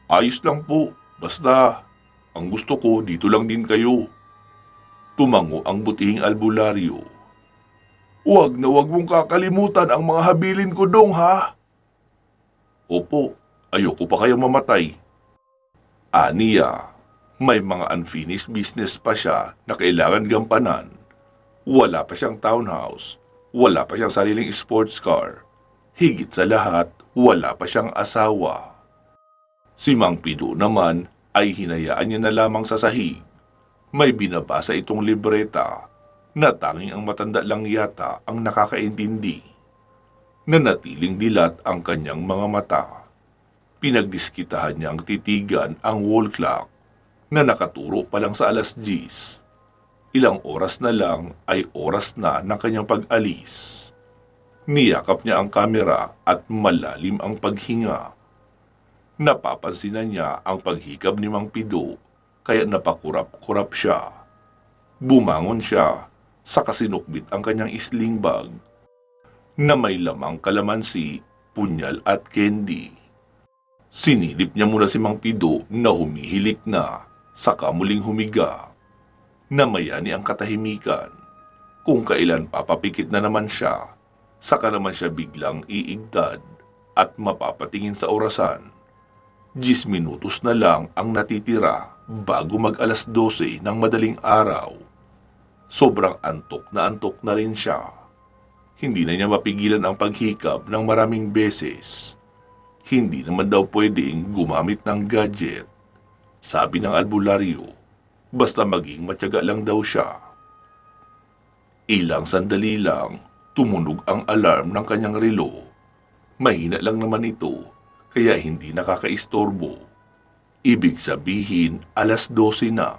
Ayos lang po, basta, ang gusto ko dito lang din kayo. Tumango ang butihing albularyo. Huwag na huwag mong kakalimutan ang mga habilin ko dong ha. Opo, ayoko pa kayo mamatay. Aniya, may mga unfinished business pa siya na kailangan gampanan. Wala pa siyang townhouse, wala pa siyang sariling sports car. Higit sa lahat, wala pa siyang asawa. Si Mang Pido naman ay hinayaan niya na lamang sa sahig. May binabasa itong libreta na tanging ang matanda lang yata ang nakakaintindi. Nanatiling dilat ang kanyang mga mata. Pinagdiskitahan niyang titigan ang wall clock na nakaturo pa lang sa 10:00. Ilang oras na lang ay oras na ng kanyang pag-alis. Niyakap niya ang kamera at malalim ang paghinga. Napapansinan niya ang paghikab ni Mang Pido kaya napakurap-kurap siya. Bumangon siya sa kasinukbit ang kanyang sling bag na may lamang kalamansi, punyal at candy. Sinilip niya muna si Mang Pido na humihilik na, saka muling humiga. Namayani ang katahimikan. Kung kailan papapikit na naman siya, saka naman siya biglang iigdad at mapapatingin sa orasan. 10 minutos na lang ang natitira bago mag-alas 12 ng madaling araw. Sobrang antok na rin siya. Hindi na niya mapigilan ang paghikab ng maraming beses. Hindi naman daw pwedeng gumamit ng gadget. Sabi ng albularyo, basta maging matyaga lang daw siya. Ilang sandali lang, tumunog ang alarm ng kanyang relo. Mahina lang naman ito, kaya hindi nakakaistorbo. Ibig sabihin, 12:00 na.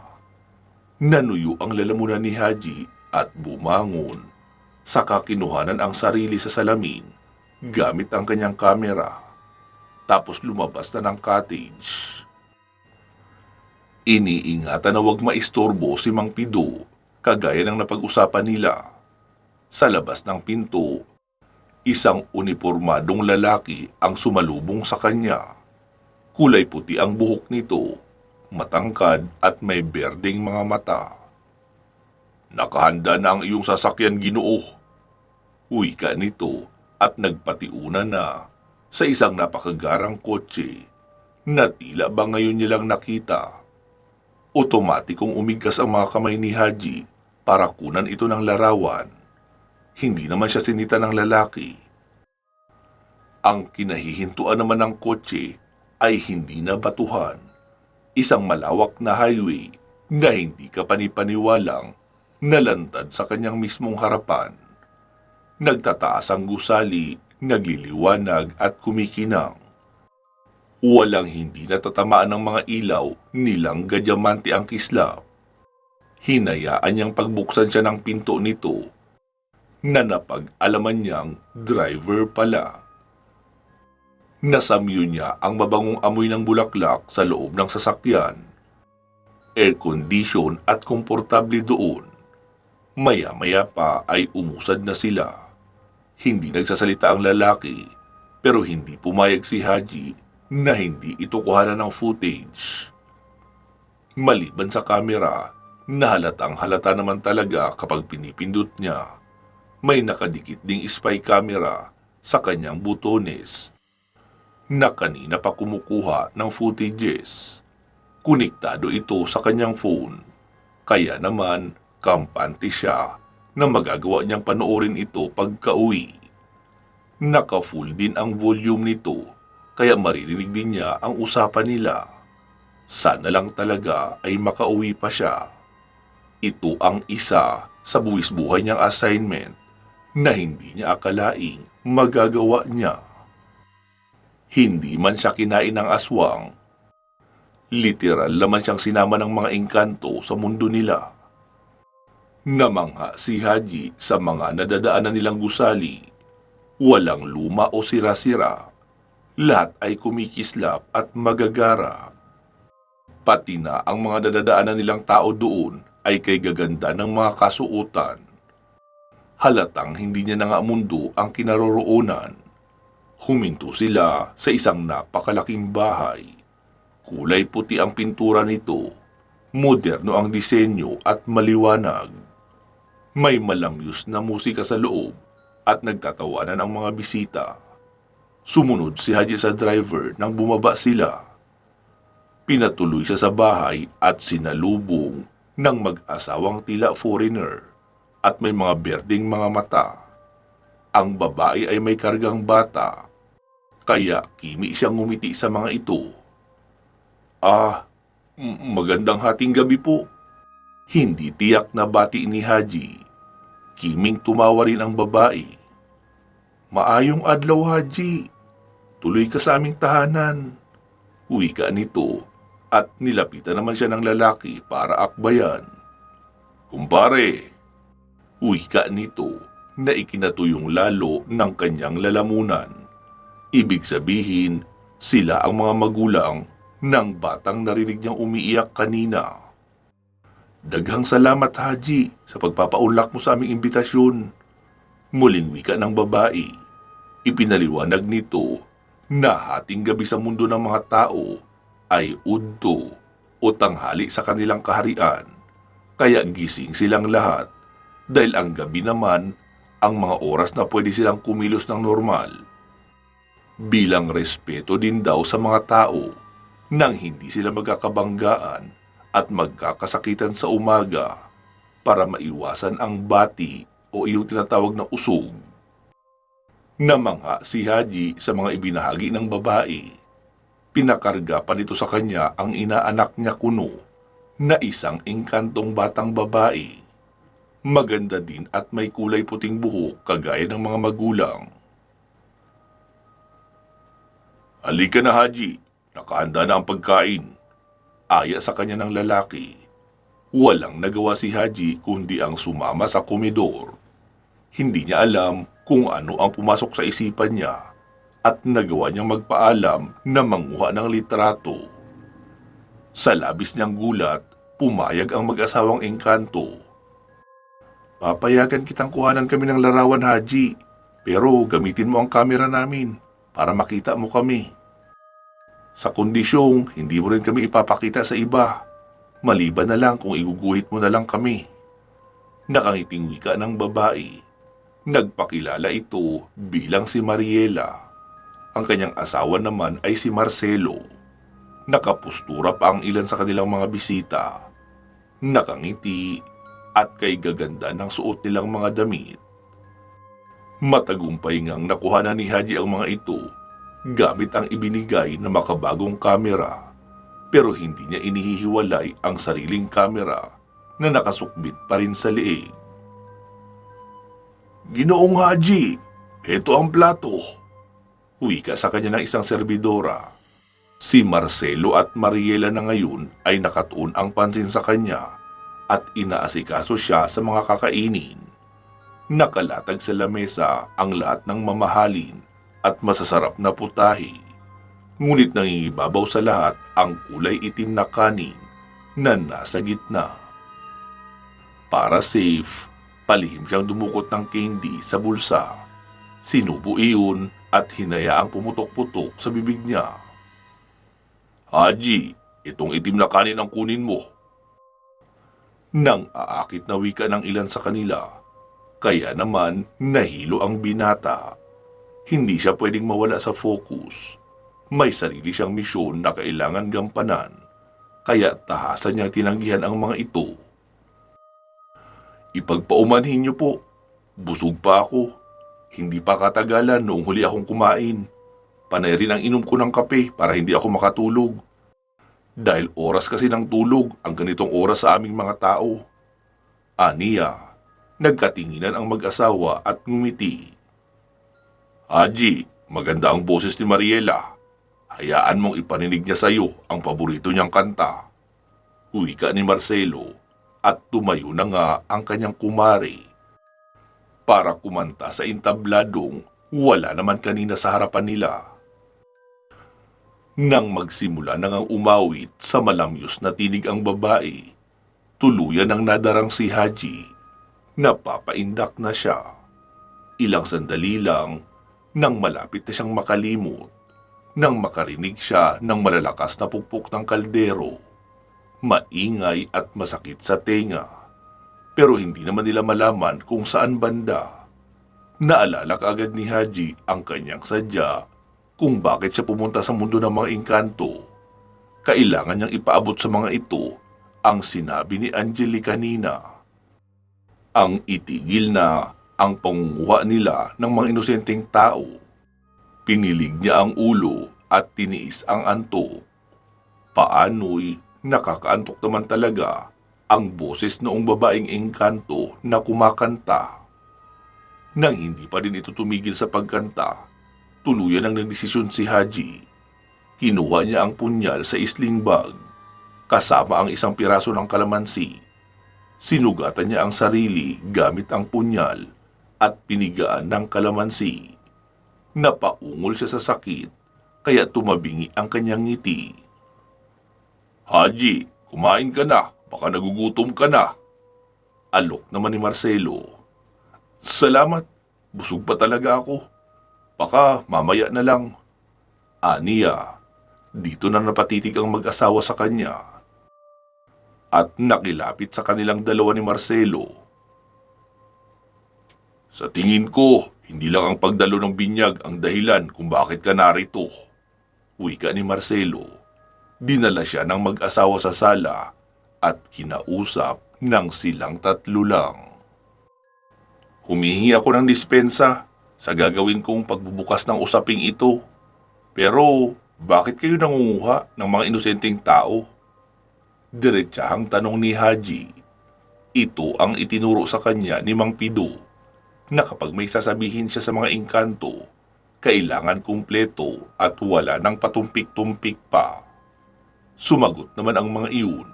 Nanuyo ang lalamunan ni Haji at bumangon. Saka kinuhanan ang sarili sa salamin gamit ang kanyang kamera. tapos lumabas na ng cottage. Iniingatan na huwag maistorbo si Mang Pido, kagaya ng napag-usapan nila. Sa labas ng pinto, isang unipormadong lalaki ang sumalubong sa kanya. Kulay puti ang buhok nito, matangkad at may berdeng mga mata. "Nakahanda na ang iyong sasakyan, Ginoo," wika nito at nagpatiuna na sa isang napakagarang kotse na tila ba ngayon nilang nakita. Otomatikong umigas ang mga kamay ni Haji para kunan ito ng larawan. Hindi naman siya sinita ng lalaki. Ang kinahihintuan naman ng kotse ay hindi na batuhan. Isang malawak na highway na hindi ka panipaniwalang nalantad sa kanyang mismong harapan. Nagtataas ang gusali, nagliliwanag at kumikinang. Walang hindi natatamaan ng mga ilaw, nilang gadyamante ang kislap. Hinayaan niyang pagbuksan siya ng pinto nito na napag-alaman niyang driver pala. Nasamyo niya ang mabangong amoy ng bulaklak sa loob ng sasakyan. Air condition at komportable doon. Maya-maya pa ay umusad na sila. Hindi nagsasalita ang lalaki, pero hindi pumayag si Haji na hindi ito kuhanan ng footage. Maliban sa kamera, halatang halata naman talaga kapag pinipindot niya. May nakadikit ding spy camera sa kanyang butones na kanina pa kumukuha ng footages. Konektado ito sa kanyang phone, kaya naman kampante siya na magagawa niyang panoorin ito pagka-uwi. Naka-full din ang volume nito, kaya maririnig din niya ang usapan nila. Sana lang talaga ay makauwi pa siya. Ito ang isa sa buwis buhay niyang assignment na hindi niya akalaing magagawa niya. Hindi man siya kinain ng aswang. Literal naman siyang sinama ng mga engkanto sa mundo nila. Namangha si Haji sa mga nadadaanan nilang gusali. Walang luma o sira-sira. Lahat ay kumikislap at magagara. Pati na ang mga nadadaanan nilang tao doon ay kay gaganda ng mga kasuotan. Halatang hindi niya na nga mundo ang kinaroroonan. Huminto sila sa isang napakalaking bahay. Kulay puti ang pintura nito. Moderno ang disenyo at maliwanag. May malamyos na musika sa loob at nagtatawanan ang mga bisita. Sumunod si Haji sa driver nang bumaba sila. Pinatuloy siya sa bahay at sinalubong ng mag-asawang tila foreigner at may mga berdeng mga mata. Ang babae ay may kargang bata, kaya kimi siyang ngumiti sa mga ito. Magandang hating gabi po." Hindi tiyak na bati ni Haji. Kiming tumawa rin ang babae. "Maayong adlaw, Haji. Tuloy ka sa aming tahanan." Wika nito at nilapitan naman siya ng lalaki para akbayan. "Kumpare," wika nito na ikinatuyong lalo ng kanyang lalamunan. Ibig sabihin, sila ang mga magulang ng batang narinig niyang umiiyak kanina. "Daghang salamat, Haji, sa pagpapaunlak mo sa aming imbitasyon." Muling wika ng babae. Ipinaliwanag nito na hating gabi sa mundo ng mga tao ay udto o tanghali sa kanilang kaharian, kaya gising silang lahat dahil ang gabi naman ang mga oras na pwede silang kumilos ng normal. Bilang respeto din daw sa mga tao nang hindi sila magkakabanggaan at magkakasakitan sa umaga para maiwasan ang bati o iyong tinatawag na usog. Namangha si Haji sa mga ibinahagi ng babae. Pinakarga pa nito sa kanya ang inaanak niya kuno na isang engkantong batang babae. Maganda din at may kulay puting buhok kagaya ng mga magulang. "Halika na, Haji. Nakahanda na ang pagkain." Aya sa kanya ng lalaki. Walang nagawa si Haji kundi ang sumama sa komedor. Hindi niya alam kung ano ang pumasok sa isipan niya. at nagawa niyang magpaalam na manguha ng litrato. Sa labis niyang gulat, pumayag ang mag-asawang engkanto. Papayagan kitang kuhanan kami ng larawan, Haji, pero gamitin mo ang kamera namin para makita mo kami. Sa kondisyong hindi mo rin kami ipapakita sa iba, maliban na lang kung iguguhit mo na lang kami. Nakangiting wika ng babae. Nagpakilala ito bilang si Mariela. Ang kanyang asawa naman ay si Marcelo. Nakapustura pa ang ilan sa kanilang mga bisita. Nakangiti at kay gaganda ng suot nilang mga damit. Matagumpay ngang nakuha na ni Haji ang mga ito gamit ang ibinigay na makabagong kamera, pero hindi niya inihihiwalay ang sariling kamera na nakasukbit pa rin sa leeg. Ginoong Haji, heto ang plato. Wika sa kanya ng isang serbidora. Si Marcelo at Mariela na ngayon ay nakatuon ang pansin sa kanya at inaasikaso siya sa mga kakainin. Nakalatag sa lamesa ang lahat ng mamahalin at masasarap na putahe. Ngunit nangingibabaw sa lahat ang kulay itim na kanin na nasa gitna. Para safe, palihim siyang dumukot ng candy sa bulsa. Sinubo iyon at hinayaang pumutok-putok sa bibig niya. Haji, itong itim na kanin ang kunin mo. Nang aakit na wika ng ilan sa kanila, kaya naman nahilo ang binata. Hindi siya pwedeng mawala sa focus. May sarili siyang misyon na kailangan gampanan, kaya tahasan niyang tinanggihan ang mga ito. Ipagpaumanhin niyo po, busog pa ako. Hindi pa katagalan noong huli akong kumain. Panay rin ang inom ko ng kape para hindi ako makatulog. Dahil oras kasi ng tulog ang ganitong oras sa aming mga tao. Aniya, nagkatinginan ang mag-asawa at ngumiti. Haji, maganda ang boses ni Mariela. Hayaan mong ipaninig niya sa iyo ang paborito niyang kanta. Wika ni Marcelo at tumayo na nga ang kanyang kumari para kumanta sa intabladong wala naman kanina sa harapan nila. Nang magsimula na ngang umawit sa malamyos na tinig ang babae, tuluyan ang nadarang si Haji. Napapaindak na siya. Ilang sandali lang nang malapit na siyang makalimot, nang makarinig siya ng malalakas na pukpok ng kaldero. Maingay at masakit sa tenga, pero hindi naman nila malaman kung saan banda. Naalala kaagad ni Haji ang kanyang sadya kung bakit siya pumunta sa mundo ng mga engkanto. Kailangan niyang ipaabot sa mga ito ang sinabi ni Angeli kanina. Ang itigil na ang pangunguha nila ng mga inosenteng tao. Pinilig niya ang ulo at tiniis ang antok. Paano'y nakakaantok naman talaga ang boses noong babaeng engkanto na kumakanta. Nang hindi pa rin ito tumigil sa pagkanta, tuluyan ang nagdesisyon si Haji. Kinuha niya ang punyal sa sling bag, kasama ang isang piraso ng kalamansi. Sinugatan niya ang sarili gamit ang punyal at pinigaan ng kalamansi. Napaungol siya sa sakit, kaya tumabingi ang kanyang ngiti. Haji, kumain ka na, baka nagugutom ka na. Alok naman ni Marcelo. Salamat, busog pa talaga ako. Baka mamaya na lang. Aniya, dito na napatitig ang mag-asawa sa kanya. At nakilapit sa kanilang dalawa ni Marcelo. Sa tingin ko, hindi lang ang pagdalo ng binyag ang dahilan kung bakit ka narito. Wika ni Marcelo. Dinala siya ng mag-asawa sa sala at kinausap ng silang tatlo lang. Humihingi ako ng dispensa sa gagawin kong pagbubukas ng usaping ito. Pero bakit kayo nangunguha ng mga inosenteng tao? Diretsahang tanong ni Haji. Ito ang itinuro sa kanya ni Mang Pido na kapag may sasabihin siya sa mga engkanto, kailangan kumpleto at wala ng patumpik-tumpik pa. Sumagot naman ang mga iyon.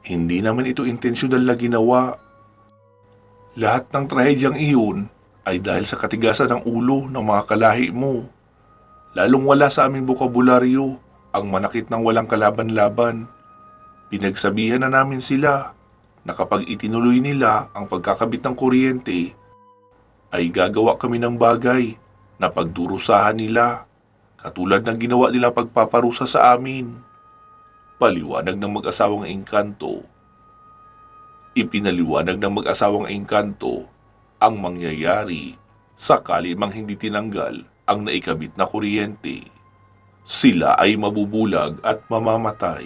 Hindi naman ito intensyonal na ginawa. Lahat ng trahedyang iyon ay dahil sa katigasan ng ulo ng mga kalahi mo. Lalong wala sa aming bokabularyo ang manakit ng walang kalaban-laban. Pinagsabihan na namin sila na kapag itinuloy nila ang pagkakabit ng kuryente, ay gagawa kami ng bagay na pagdurusahan nila, katulad ng ginawa nila pagpaparusa sa amin. Paliwanag ng mag-asawang engkanto. Ipinaliwanag ng mag-asawang engkanto ang mangyayari sakali mang hindi tinanggal ang naikabit na kuryente. Sila ay mabubulag at mamamatay.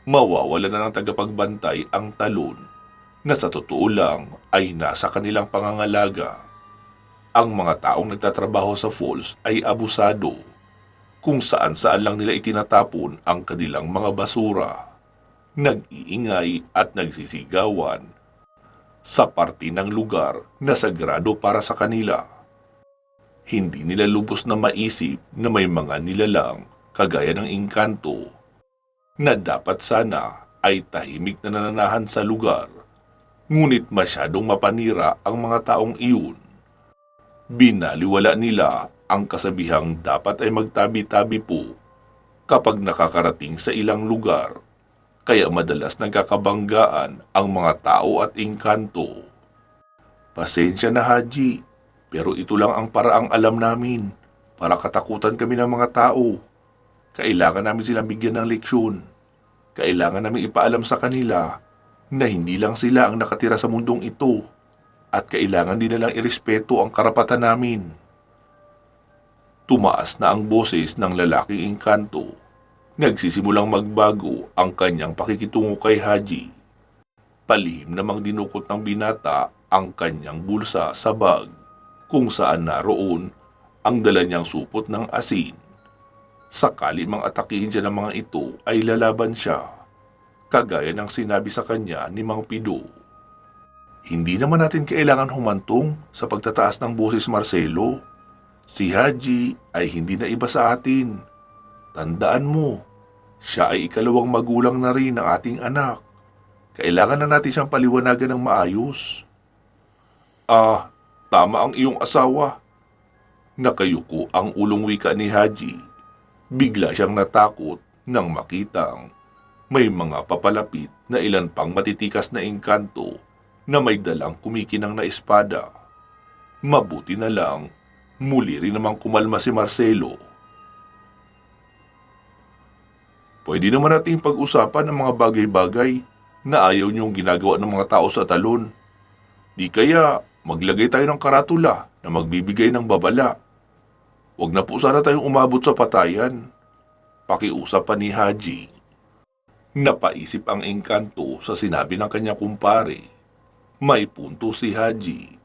Mawawala na ng tagapagbantay ang talon na sa totoo lang ay nasa kanilang pangangalaga. Ang mga taong nagtatrabaho sa falls ay abusado kung saan-saan lang nila itinatapon ang kanilang mga basura. Nag-iingay at nagsisigawan sa parte ng lugar na sagrado para sa kanila. Hindi nila lubos na maisip na may mga nilalang kagaya ng engkanto na dapat sana ay tahimik na nananahan sa lugar, ngunit masyadong mapanira ang mga taong iyon. Binaliwala nila ang kasabihang dapat ay magtabi-tabi po kapag nakakarating sa ilang lugar, kaya madalas nagkakabanggaan ang mga tao at engkanto. Pasensya na, Haji, pero ito lang ang paraang alam namin para katakutan kami ng mga tao. Kailangan namin silang bigyan ng leksyon. Kailangan namin ipaalam sa kanila na hindi lang sila ang nakatira sa mundong ito at kailangan din nilang irespeto ang karapatan namin. Tumaas na ang boses ng lalaking engkanto. Nagsisimulang magbago ang kanyang pakikitungo kay Haji. Palihim namang dinukot ng binata ang kanyang bulsa sa bag kung saan naroon ang dala niyang supot ng asin. Sakali mang atakihin siya ng mga ito ay lalaban siya, kagaya ng sinabi sa kanya ni Mang Pido. Hindi naman natin kailangan humantong sa pagtataas ng boses, Marcelo. Si Haji ay hindi na iba sa atin. Tandaan mo, siya ay ikalawang magulang na rin ng ating anak. Kailangan na natin siyang paliwanagan ng maayos. Tama ang iyong asawa. Nakayuko ang ulong wika ni Haji. Bigla siyang natakot nang makitang may mga papalapit na ilan pang matitikas na engkanto na may dalang kumikinang na espada. Mabuti na lang, muli rin namang kumalma si Marcelo. Pwede naman nating pag-usapan ang mga bagay-bagay na ayaw niyong ginagawa ng mga tao sa talon. Di kaya maglagay tayo ng karatula na magbibigay ng babala. Huwag na po sana tayong umabot sa patayan. Pakiusap pa ni Haji. Napaisip ang engkanto sa sinabi ng kanyang kumpare. May punto si Haji.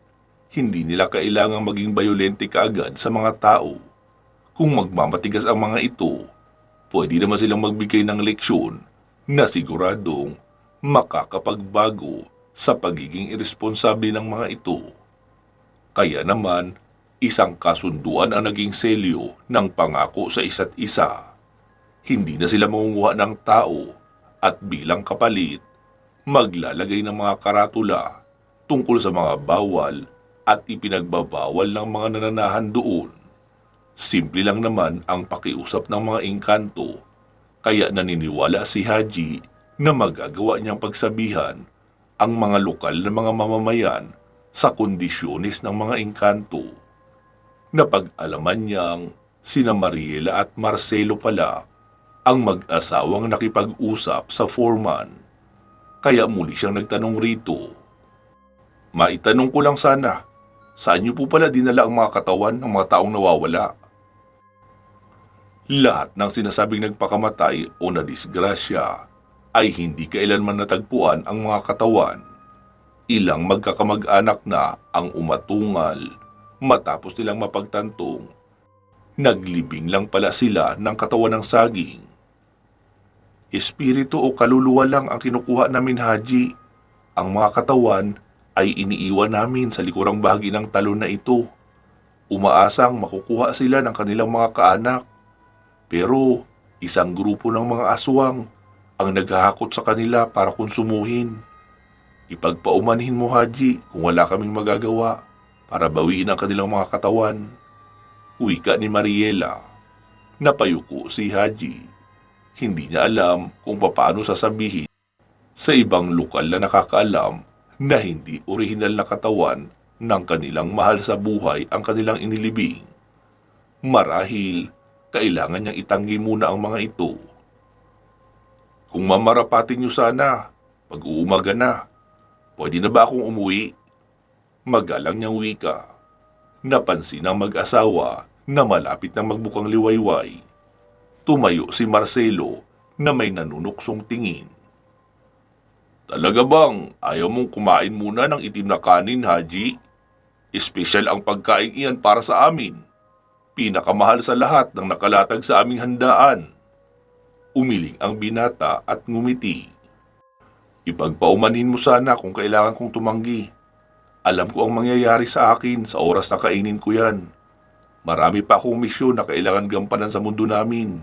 Hindi nila kailangang maging bayolente kaagad sa mga tao. Kung magmamatigas ang mga ito, pwede naman silang magbigay ng leksyon na siguradong makakapagbago sa pagiging iresponsable ng mga ito. Kaya naman, isang kasunduan ang naging selyo ng pangako sa isa't isa. Hindi na sila mangunguha ng tao at bilang kapalit, maglalagay ng mga karatula tungkol sa mga bawal at ipinagbabawal ng mga nananahan doon. Simple lang naman ang pakiusap ng mga engkanto, kaya naniniwala si Haji na magagawa niyang pagsabihan ang mga lokal na mga mamamayan sa kondisyones ng mga engkanto. Napag-alaman niyang sina Mariela at Marcelo pala ang mag-asawang nakipag-usap sa foreman, kaya muli siyang nagtanong rito. Maitanong ko lang sana, saan niyo po pala dinala ang mga katawan ng mga taong nawawala? Lahat ng sinasabing nagpakamatay o nadisgrasya ay hindi kailanman natagpuan ang mga katawan. Ilang magkakamag-anak na ang umatungal matapos nilang mapagtantong. Naglibing lang pala sila ng katawan ng saging. Espiritu o kaluluwa lang ang kinukuha namin, Haji. Ang mga katawan ay iniiwan namin sa likurang bahagi ng talon na ito. Umaasang makukuha sila ng kanilang mga kaanak. Pero isang grupo ng mga aswang ang naghahakot sa kanila para konsumuhin. Ipagpaumanhin mo, Haji, kung wala kaming magagawa. para bawiin ang kanilang mga katawan. Wika ni Mariela. Napayuko si Haji. Hindi niya alam kung paano sasabihin sa ibang lokal na nakakaalam na hindi orihinal na katawan ng kanilang mahal sa buhay ang kanilang inilibing. Marahil, kailangan niyang itanggi muna ang mga ito. Kung mamarapatin niyo sana, pag-uumaga na, pwede na ba akong umuwi? Magalang niyang wika. Napansin ng mag-asawa na malapit na magbukang liwayway. Tumayo si Marcelo na may nanunuksong tingin. Talaga bang ayaw mong kumain muna ng itim na kanin, Haji? Espesyal ang pagkain iyan para sa amin. Pinakamahal sa lahat ng nakalatag sa aming handaan. Umiling ang binata at ngumiti. Ipagpaumanhin mo sana kung kailangan kong tumanggi. Alam ko ang mangyayari sa akin sa oras na kainin ko yan. Marami pa akong misyon na kailangan gampanan sa mundo namin.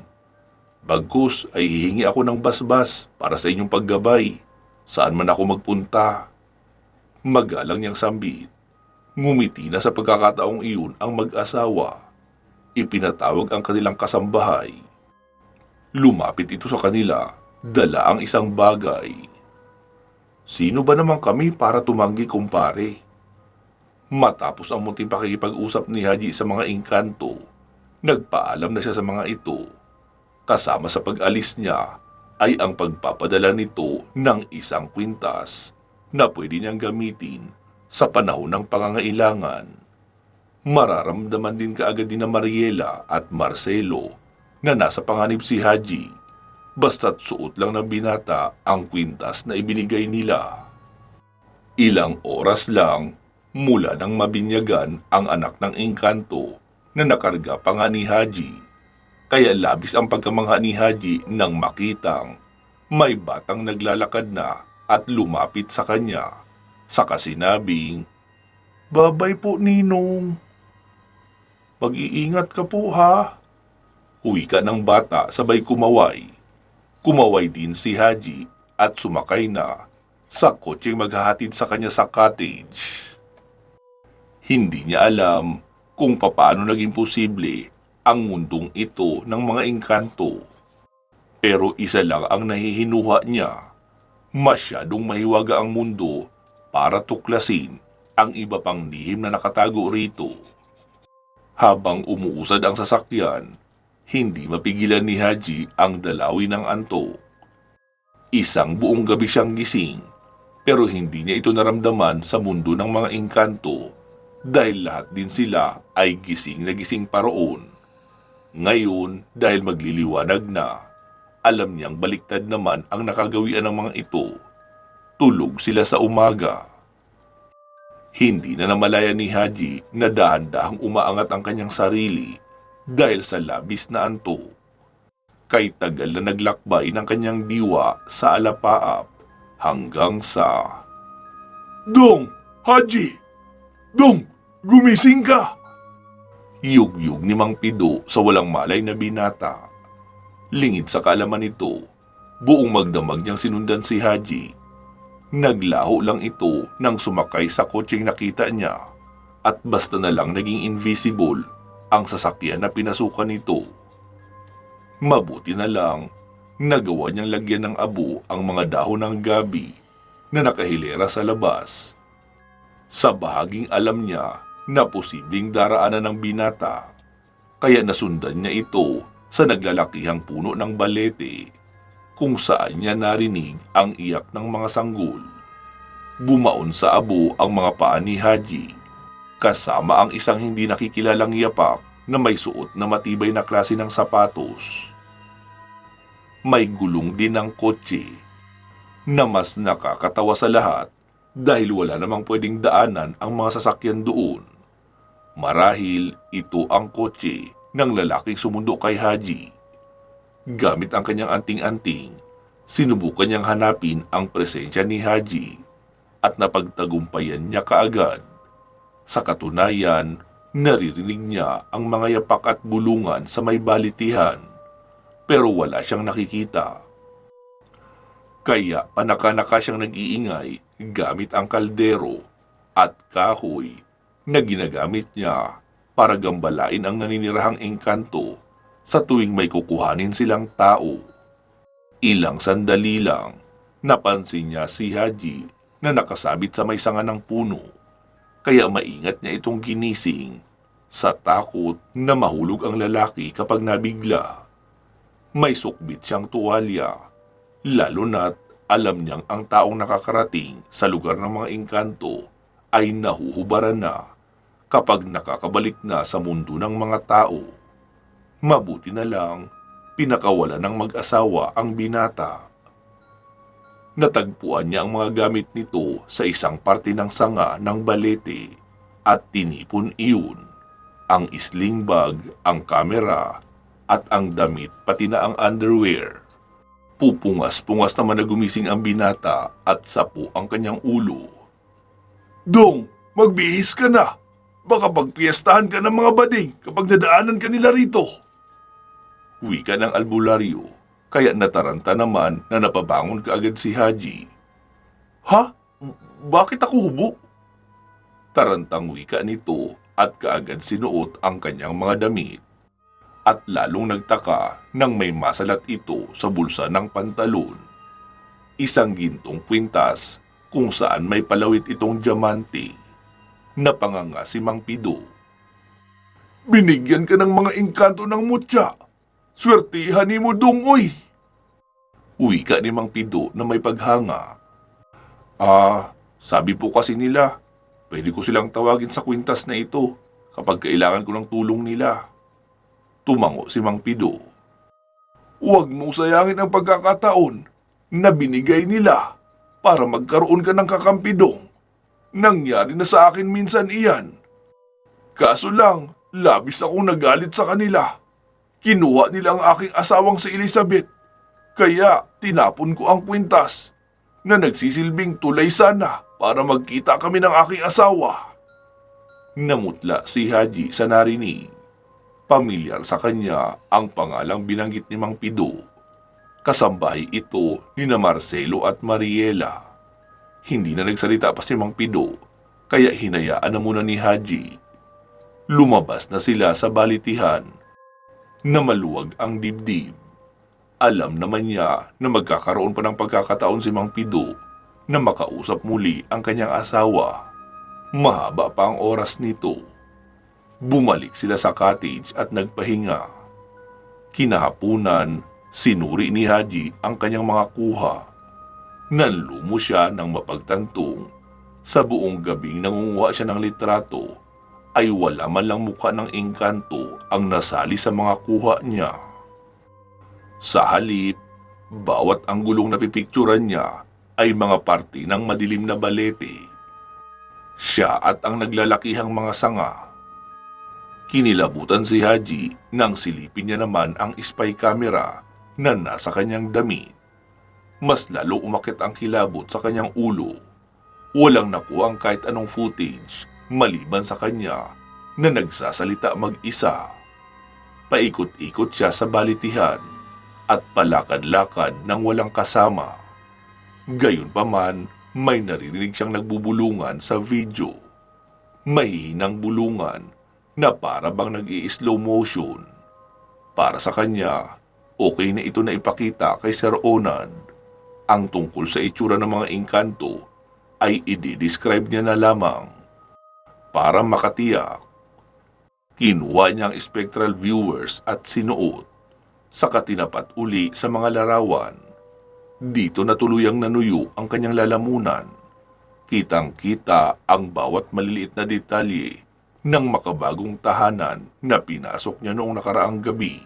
Bagkus ay hihingi ako ng basbas para sa inyong paggabay. Saan man ako magpunta. Magalang niyang sambit. Ngumiti na sa pagkakataong iyon ang mag-asawa. Ipinatawag ang kanilang kasambahay. Lumapit ito sa kanila, dala ang isang bagay. Sino ba naman kami para tumanggi, kumpare? Matapos ang munting pakikipag-usap ni Haji sa mga engkanto, nagpaalam na siya sa mga ito. Kasama sa pag-alis niya ay ang pagpapadala nito ng isang kwintas na pwede niyang gamitin sa panahon ng pangangailangan. Mararamdaman din kaagad ni na Mariela at Marcelo na nasa panganib si Haji, basta't suot lang ng binata ang kwintas na ibinigay nila. Ilang oras lang mula nang mabinyagan ang anak ng engkanto na nakarga pa nga ni Haji, kaya labis ang pagkamangha ni Haji nang makitang may batang naglalakad na at lumapit sa kanya, saka sinabing, "Babay po, Ninong. Mag-iingat ka po, ha?" Wika ng bata sabay kumaway. Kumaway din si Haji at sumakay na sa kotseng maghahatid sa kanya sa cottage. Hindi niya alam kung paano naging posible ang mundong ito ng mga engkanto. Pero isa lang ang nahihinuha niya. Masyadong mahiwaga ang mundo para tuklasin ang iba pang lihim na nakatago rito. Habang umuusad ang sasakyan, hindi mapigilan ni Haji ang dalawi ng antok. Isang buong gabi siyang gising, pero hindi niya ito naramdaman sa mundo ng mga engkanto dahil lahat din sila ay gising na gising pa roon. Ngayon, dahil magliliwanag na, alam niyang baliktad naman ang nakagawian ng mga ito. Tulog sila sa umaga. Hindi na namalaya ni Haji na dahan-dahang umaangat ang kanyang sarili dahil sa labis na antok. Kay tagal na naglakbay ng kanyang diwa sa alapaap hanggang sa... "Dong! Haji! Dong! Gumising ka!" Yugyug ni Mang Pido sa walang malay na binata. Lingid sa kaalaman nito, buong magdamag niyang sinundan si Haji. Naglaho lang ito nang sumakay sa kotseng nakita niya at basta na lang naging invisible ang sasakyan na pinasukan nito. Mabuti na lang, nagawa niyang lagyan ng abo ang mga dahon ng gabi na nakahilera sa labas. Sa bahaging alam niya na posibleng daraanan ng binata, kaya nasundan niya ito sa naglalakihang puno ng balete kung saan niya narinig ang iyak ng mga sanggol. Bumaon sa abo ang mga paa ni Haji, kasama ang isang hindi nakikilalang yapak na may suot na matibay na klase ng sapatos. May gulong din ang kotse na mas nakakatawa sa lahat dahil wala namang pwedeng daanan ang mga sasakyan doon. Marahil ito ang kotse ng lalaking sumundo kay Haji. Gamit ang kanyang anting-anting, sinubukan niyang hanapin ang presensya ni Haji at napagtagumpayan niya kaagad. Sa katunayan, naririnig niya ang mga yapak at bulungan sa may balitihan, pero wala siyang nakikita. Kaya panaka-naka siyang nag-iingay gamit ang kaldero at kahoy na ginagamit niya para gambalain ang naninirahang engkanto sa tuwing may kukuhanin silang tao. Ilang sandali lang, napansin niya si Haji na nakasabit sa may sanga ng puno, kaya maingat niya itong ginising sa takot na mahulog ang lalaki kapag nabigla. May sukbit siyang tuwalya, lalo na't alam niyang ang taong nakakarating sa lugar ng mga engkanto ay nahuhubaran na kapag nakakabalik na sa mundo ng mga tao. Mabuti na lang, pinakawalan ng mag-asawa ang binata. Natagpuan niya ang mga gamit nito sa isang parte ng sanga ng balete at tinipon iyon. Ang sling bag, ang kamera, at ang damit pati na ang underwear. Pupungas-pungas naman na gumising ang binata at sapo ang kanyang ulo. Dong, magbihis ka na! Baka pagpiestahan ka ng mga bading kapag nadaanan ka nila rito. Wika ng albularyo, kaya nataranta naman na napabangon kaagad si Haji. Ha? Bakit ako hubo? Tarantang wika nito at kaagad sinuot ang kanyang mga damit. At lalong nagtaka nang may masalat ito sa bulsa ng pantalon. Isang gintong kwintas kung saan may palawit itong diamante. Napanganga si Mang Pido. Binigyan ka ng mga engkanto ng mutya. Swertihan ni mo dungoy. Wika ni Mang Pido na may paghanga. Sabi po kasi nila, pwede ko silang tawagin sa kwintas na ito kapag kailangan ko ng tulong nila. Tumango si Mang Pido. Huwag mong sayangin ang pagkakataon na binigay nila para magkaroon ka ng kakampidong. Nangyari na sa akin minsan iyan. Kaso lang, labis akong nagalit sa kanila. Kinuha nila ang aking asawang si Elizabeth. Kaya tinapon ko ang kwintas na nagsisilbing tulay sana para magkita kami ng aking asawa. Namutla si Haji sa narinig. Pamilyar sa kanya ang pangalang binanggit ni Mang Pido. Kasambahay ito ni na Marcelo at Mariela. Hindi na nagsalita pa si Mang Pido, kaya hinayaan na muna ni Haji. Lumabas na sila sa balitihan na maluwag ang dibdib. Alam naman niya na magkakaroon pa ng pagkakataon si Mang Pido na makausap muli ang kanyang asawa. Mahaba pa ang oras nito. Bumalik sila sa cottage at nagpahinga. Kinahapunan, sinuri ni Haji ang kanyang mga kuha. Nanlumo siya ng mapagtantong. Sa buong gabing nangunguha siya ng litrato, ay wala man lang mukha ng engkanto ang nasali sa mga kuha niya. Sa halip, bawat anggulong napipikturan niya ay mga parte ng madilim na balete. Siya at ang naglalakihang mga sanga. Kinilabutan si Haji nang silipin niya naman ang spy camera na nasa kanyang damit. Mas lalo umakit ang kilabot sa kanyang ulo. Walang nakuha ang kahit anong footage maliban sa kanya na nagsasalita mag-isa. Paikot-ikot siya sa balitihan at palakad-lakad ng walang kasama. Gayunpaman, may naririnig siyang nagbubulungan sa video. Mahihinang bulungan na para bang nag-i-slow motion. Para sa kanya, okay na ito na ipakita kay Sir Onad. Ang tungkol sa itsura ng mga engkanto ay i-describe niya na lamang. Para makatiyak, kinuha niya ang spectral viewers at sinuot, saka tinapat uli sa mga larawan. Dito na tuluyang nanuyo ang kanyang lalamunan. Kitang-kita ang bawat maliliit na detalye ng makabagong tahanan na pinasok niya noong nakaraang gabi.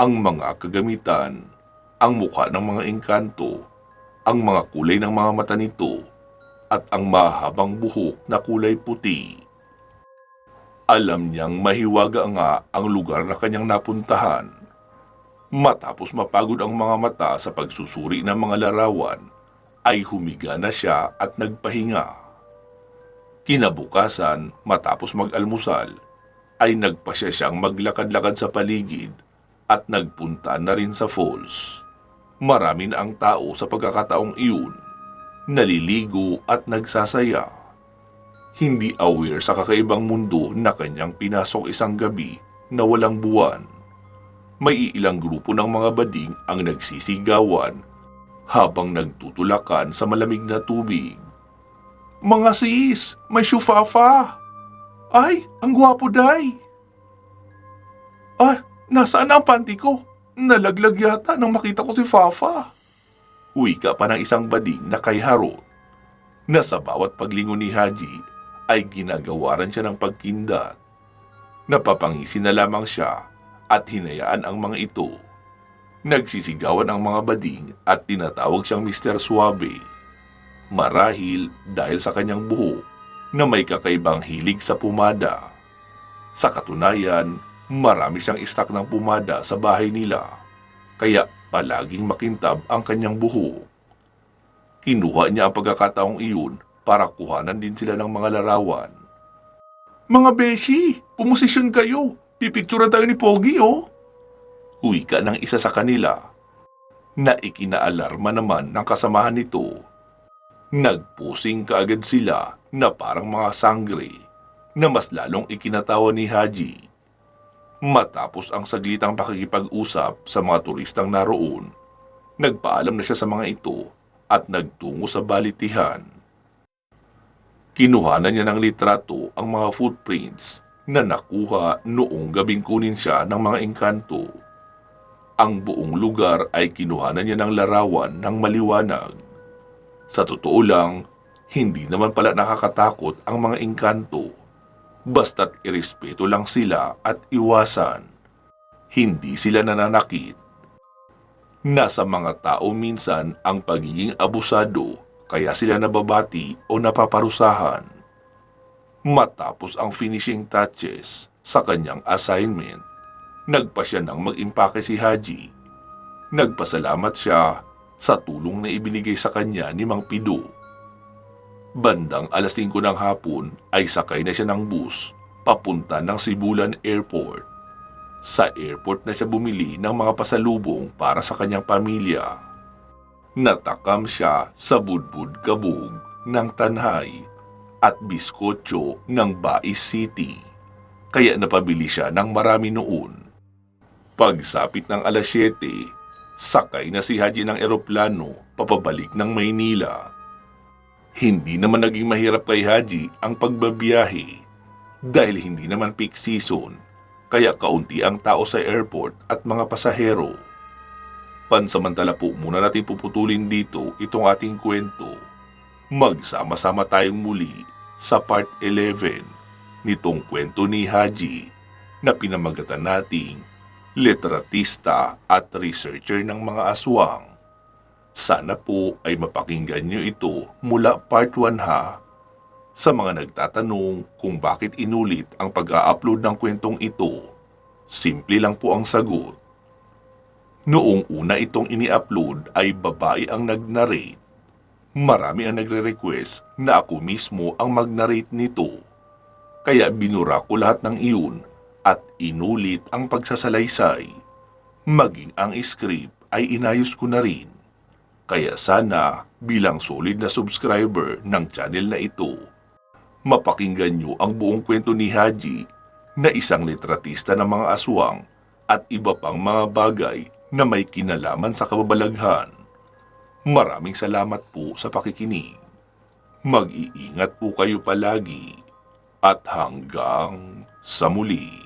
Ang mga kagamitan, ang mukha ng mga engkanto, ang mga kulay ng mga mata nito, at ang mahabang buhok na kulay puti. Alam niyang mahiwaga nga ang lugar na kanyang napuntahan. Matapos mapagod ang mga mata sa pagsusuri ng mga larawan, ay humiga na siya at nagpahinga. Kinabukasan, matapos mag-almusal, ay nagpasya siyang maglakad-lakad sa paligid at nagpunta na rin sa falls. Marami na ang tao sa pagkakataong iyon, naliligo at nagsasaya. hindi aware sa kakaibang mundo na kanyang pinasok isang gabi na walang buwan. May ilang grupo ng mga bading ang nagsisigawan habang nagtutulakan sa malamig na tubig. "Mga sis, may syufafa! Ay, ang gwapo day! Ah, nasaan ang panty ko? Nalaglag yata nang makita ko si Fafa." Wika pa ng isang bading na kay Harot, na sa bawat paglingon ni Haji ay ginagawaran siya ng pagkindat. Napapangisi na lamang siya at hinayaan ang mga ito. Nagsisigawan ang mga bading at tinatawag siyang Mr. Suabe. Marahil dahil sa kanyang buhok na may kakaibang hilig sa pumada. Sa katunayan, marami siyang stock ng pumada sa bahay nila, kaya palaging makintab ang kanyang buhok. Kinuha niya ang pagkakataong iyon para kuhanan din sila ng mga larawan. "Mga beshi, pumosisyon kayo. Pipicturan tayo ni Pogi, oh." Wika ng isa sa kanila, na ikinaalarma naman ng kasamahan nito. Nagpusing kaagad sila na parang mga sangre na mas lalong ikinatawa ni Haji. Matapos ang saglitang pakikipag-usap sa mga turistang naroon, nagpaalam na siya sa mga ito at nagtungo sa balitihan. Kinuhanan niya ng litrato ang mga footprints na nakuha noong gabing kunin siya ng mga engkanto. Ang buong lugar ay kinuhanan niya ng larawan ng maliwanag. Sa totoo lang, hindi naman pala nakakatakot ang mga engkanto. Basta't irespeto lang sila at iwasan. Hindi sila nananakit. Nasa mga tao minsan ang pagiging abusado, kaya sila nababati o napaparusahan. Matapos ang finishing touches sa kanyang assignment, nagpa siya nang mag-impake si Haji. Nagpasalamat siya sa tulong na ibinigay sa kanya ni Mang Pido. Bandang 5:00 ng hapon ay sakay na siya ng bus papunta ng Sibulan Airport. Sa airport na siya bumili ng mga pasalubong para sa kanyang pamilya. Natakam siya sa budbud kabog ng Tanhay at biskotso ng Bais City, kaya napabili siya ng marami noon. Pagsapit ng 7:00, sakay na si Haji ng eroplano papabalik ng Maynila. Hindi naman naging mahirap kay Haji ang pagbabiyahe dahil hindi naman peak season, kaya kaunti ang tao sa airport at mga pasahero. Pansamantala po muna natin puputulin dito itong ating kwento. Magsama-sama tayong muli sa part 11 nitong kwento ni Haji na pinamagatan nating litratista at researcher ng mga aswang. Sana po ay mapakinggan nyo ito mula part 1 ha. Sa mga nagtatanong kung bakit inulit ang pag-a-upload ng kwentong ito, simple lang po ang sagot. Noong una itong ini-upload ay babae ang nag-narrate. Marami ang nagre-request na ako mismo ang mag-narrate nito. Kaya binura ko lahat ng iyon at inulit ang pagsasalaysay. Maging ang script ay inayos ko na rin. Kaya sana bilang solid na subscriber ng channel na ito, mapakinggan nyo ang buong kwento ni Haji na isang litratista ng mga aswang at iba pang mga bagay na may kinalaman sa kababalaghan. Maraming salamat po sa pakikinig. Mag-iingat po kayo palagi at hanggang sa muli.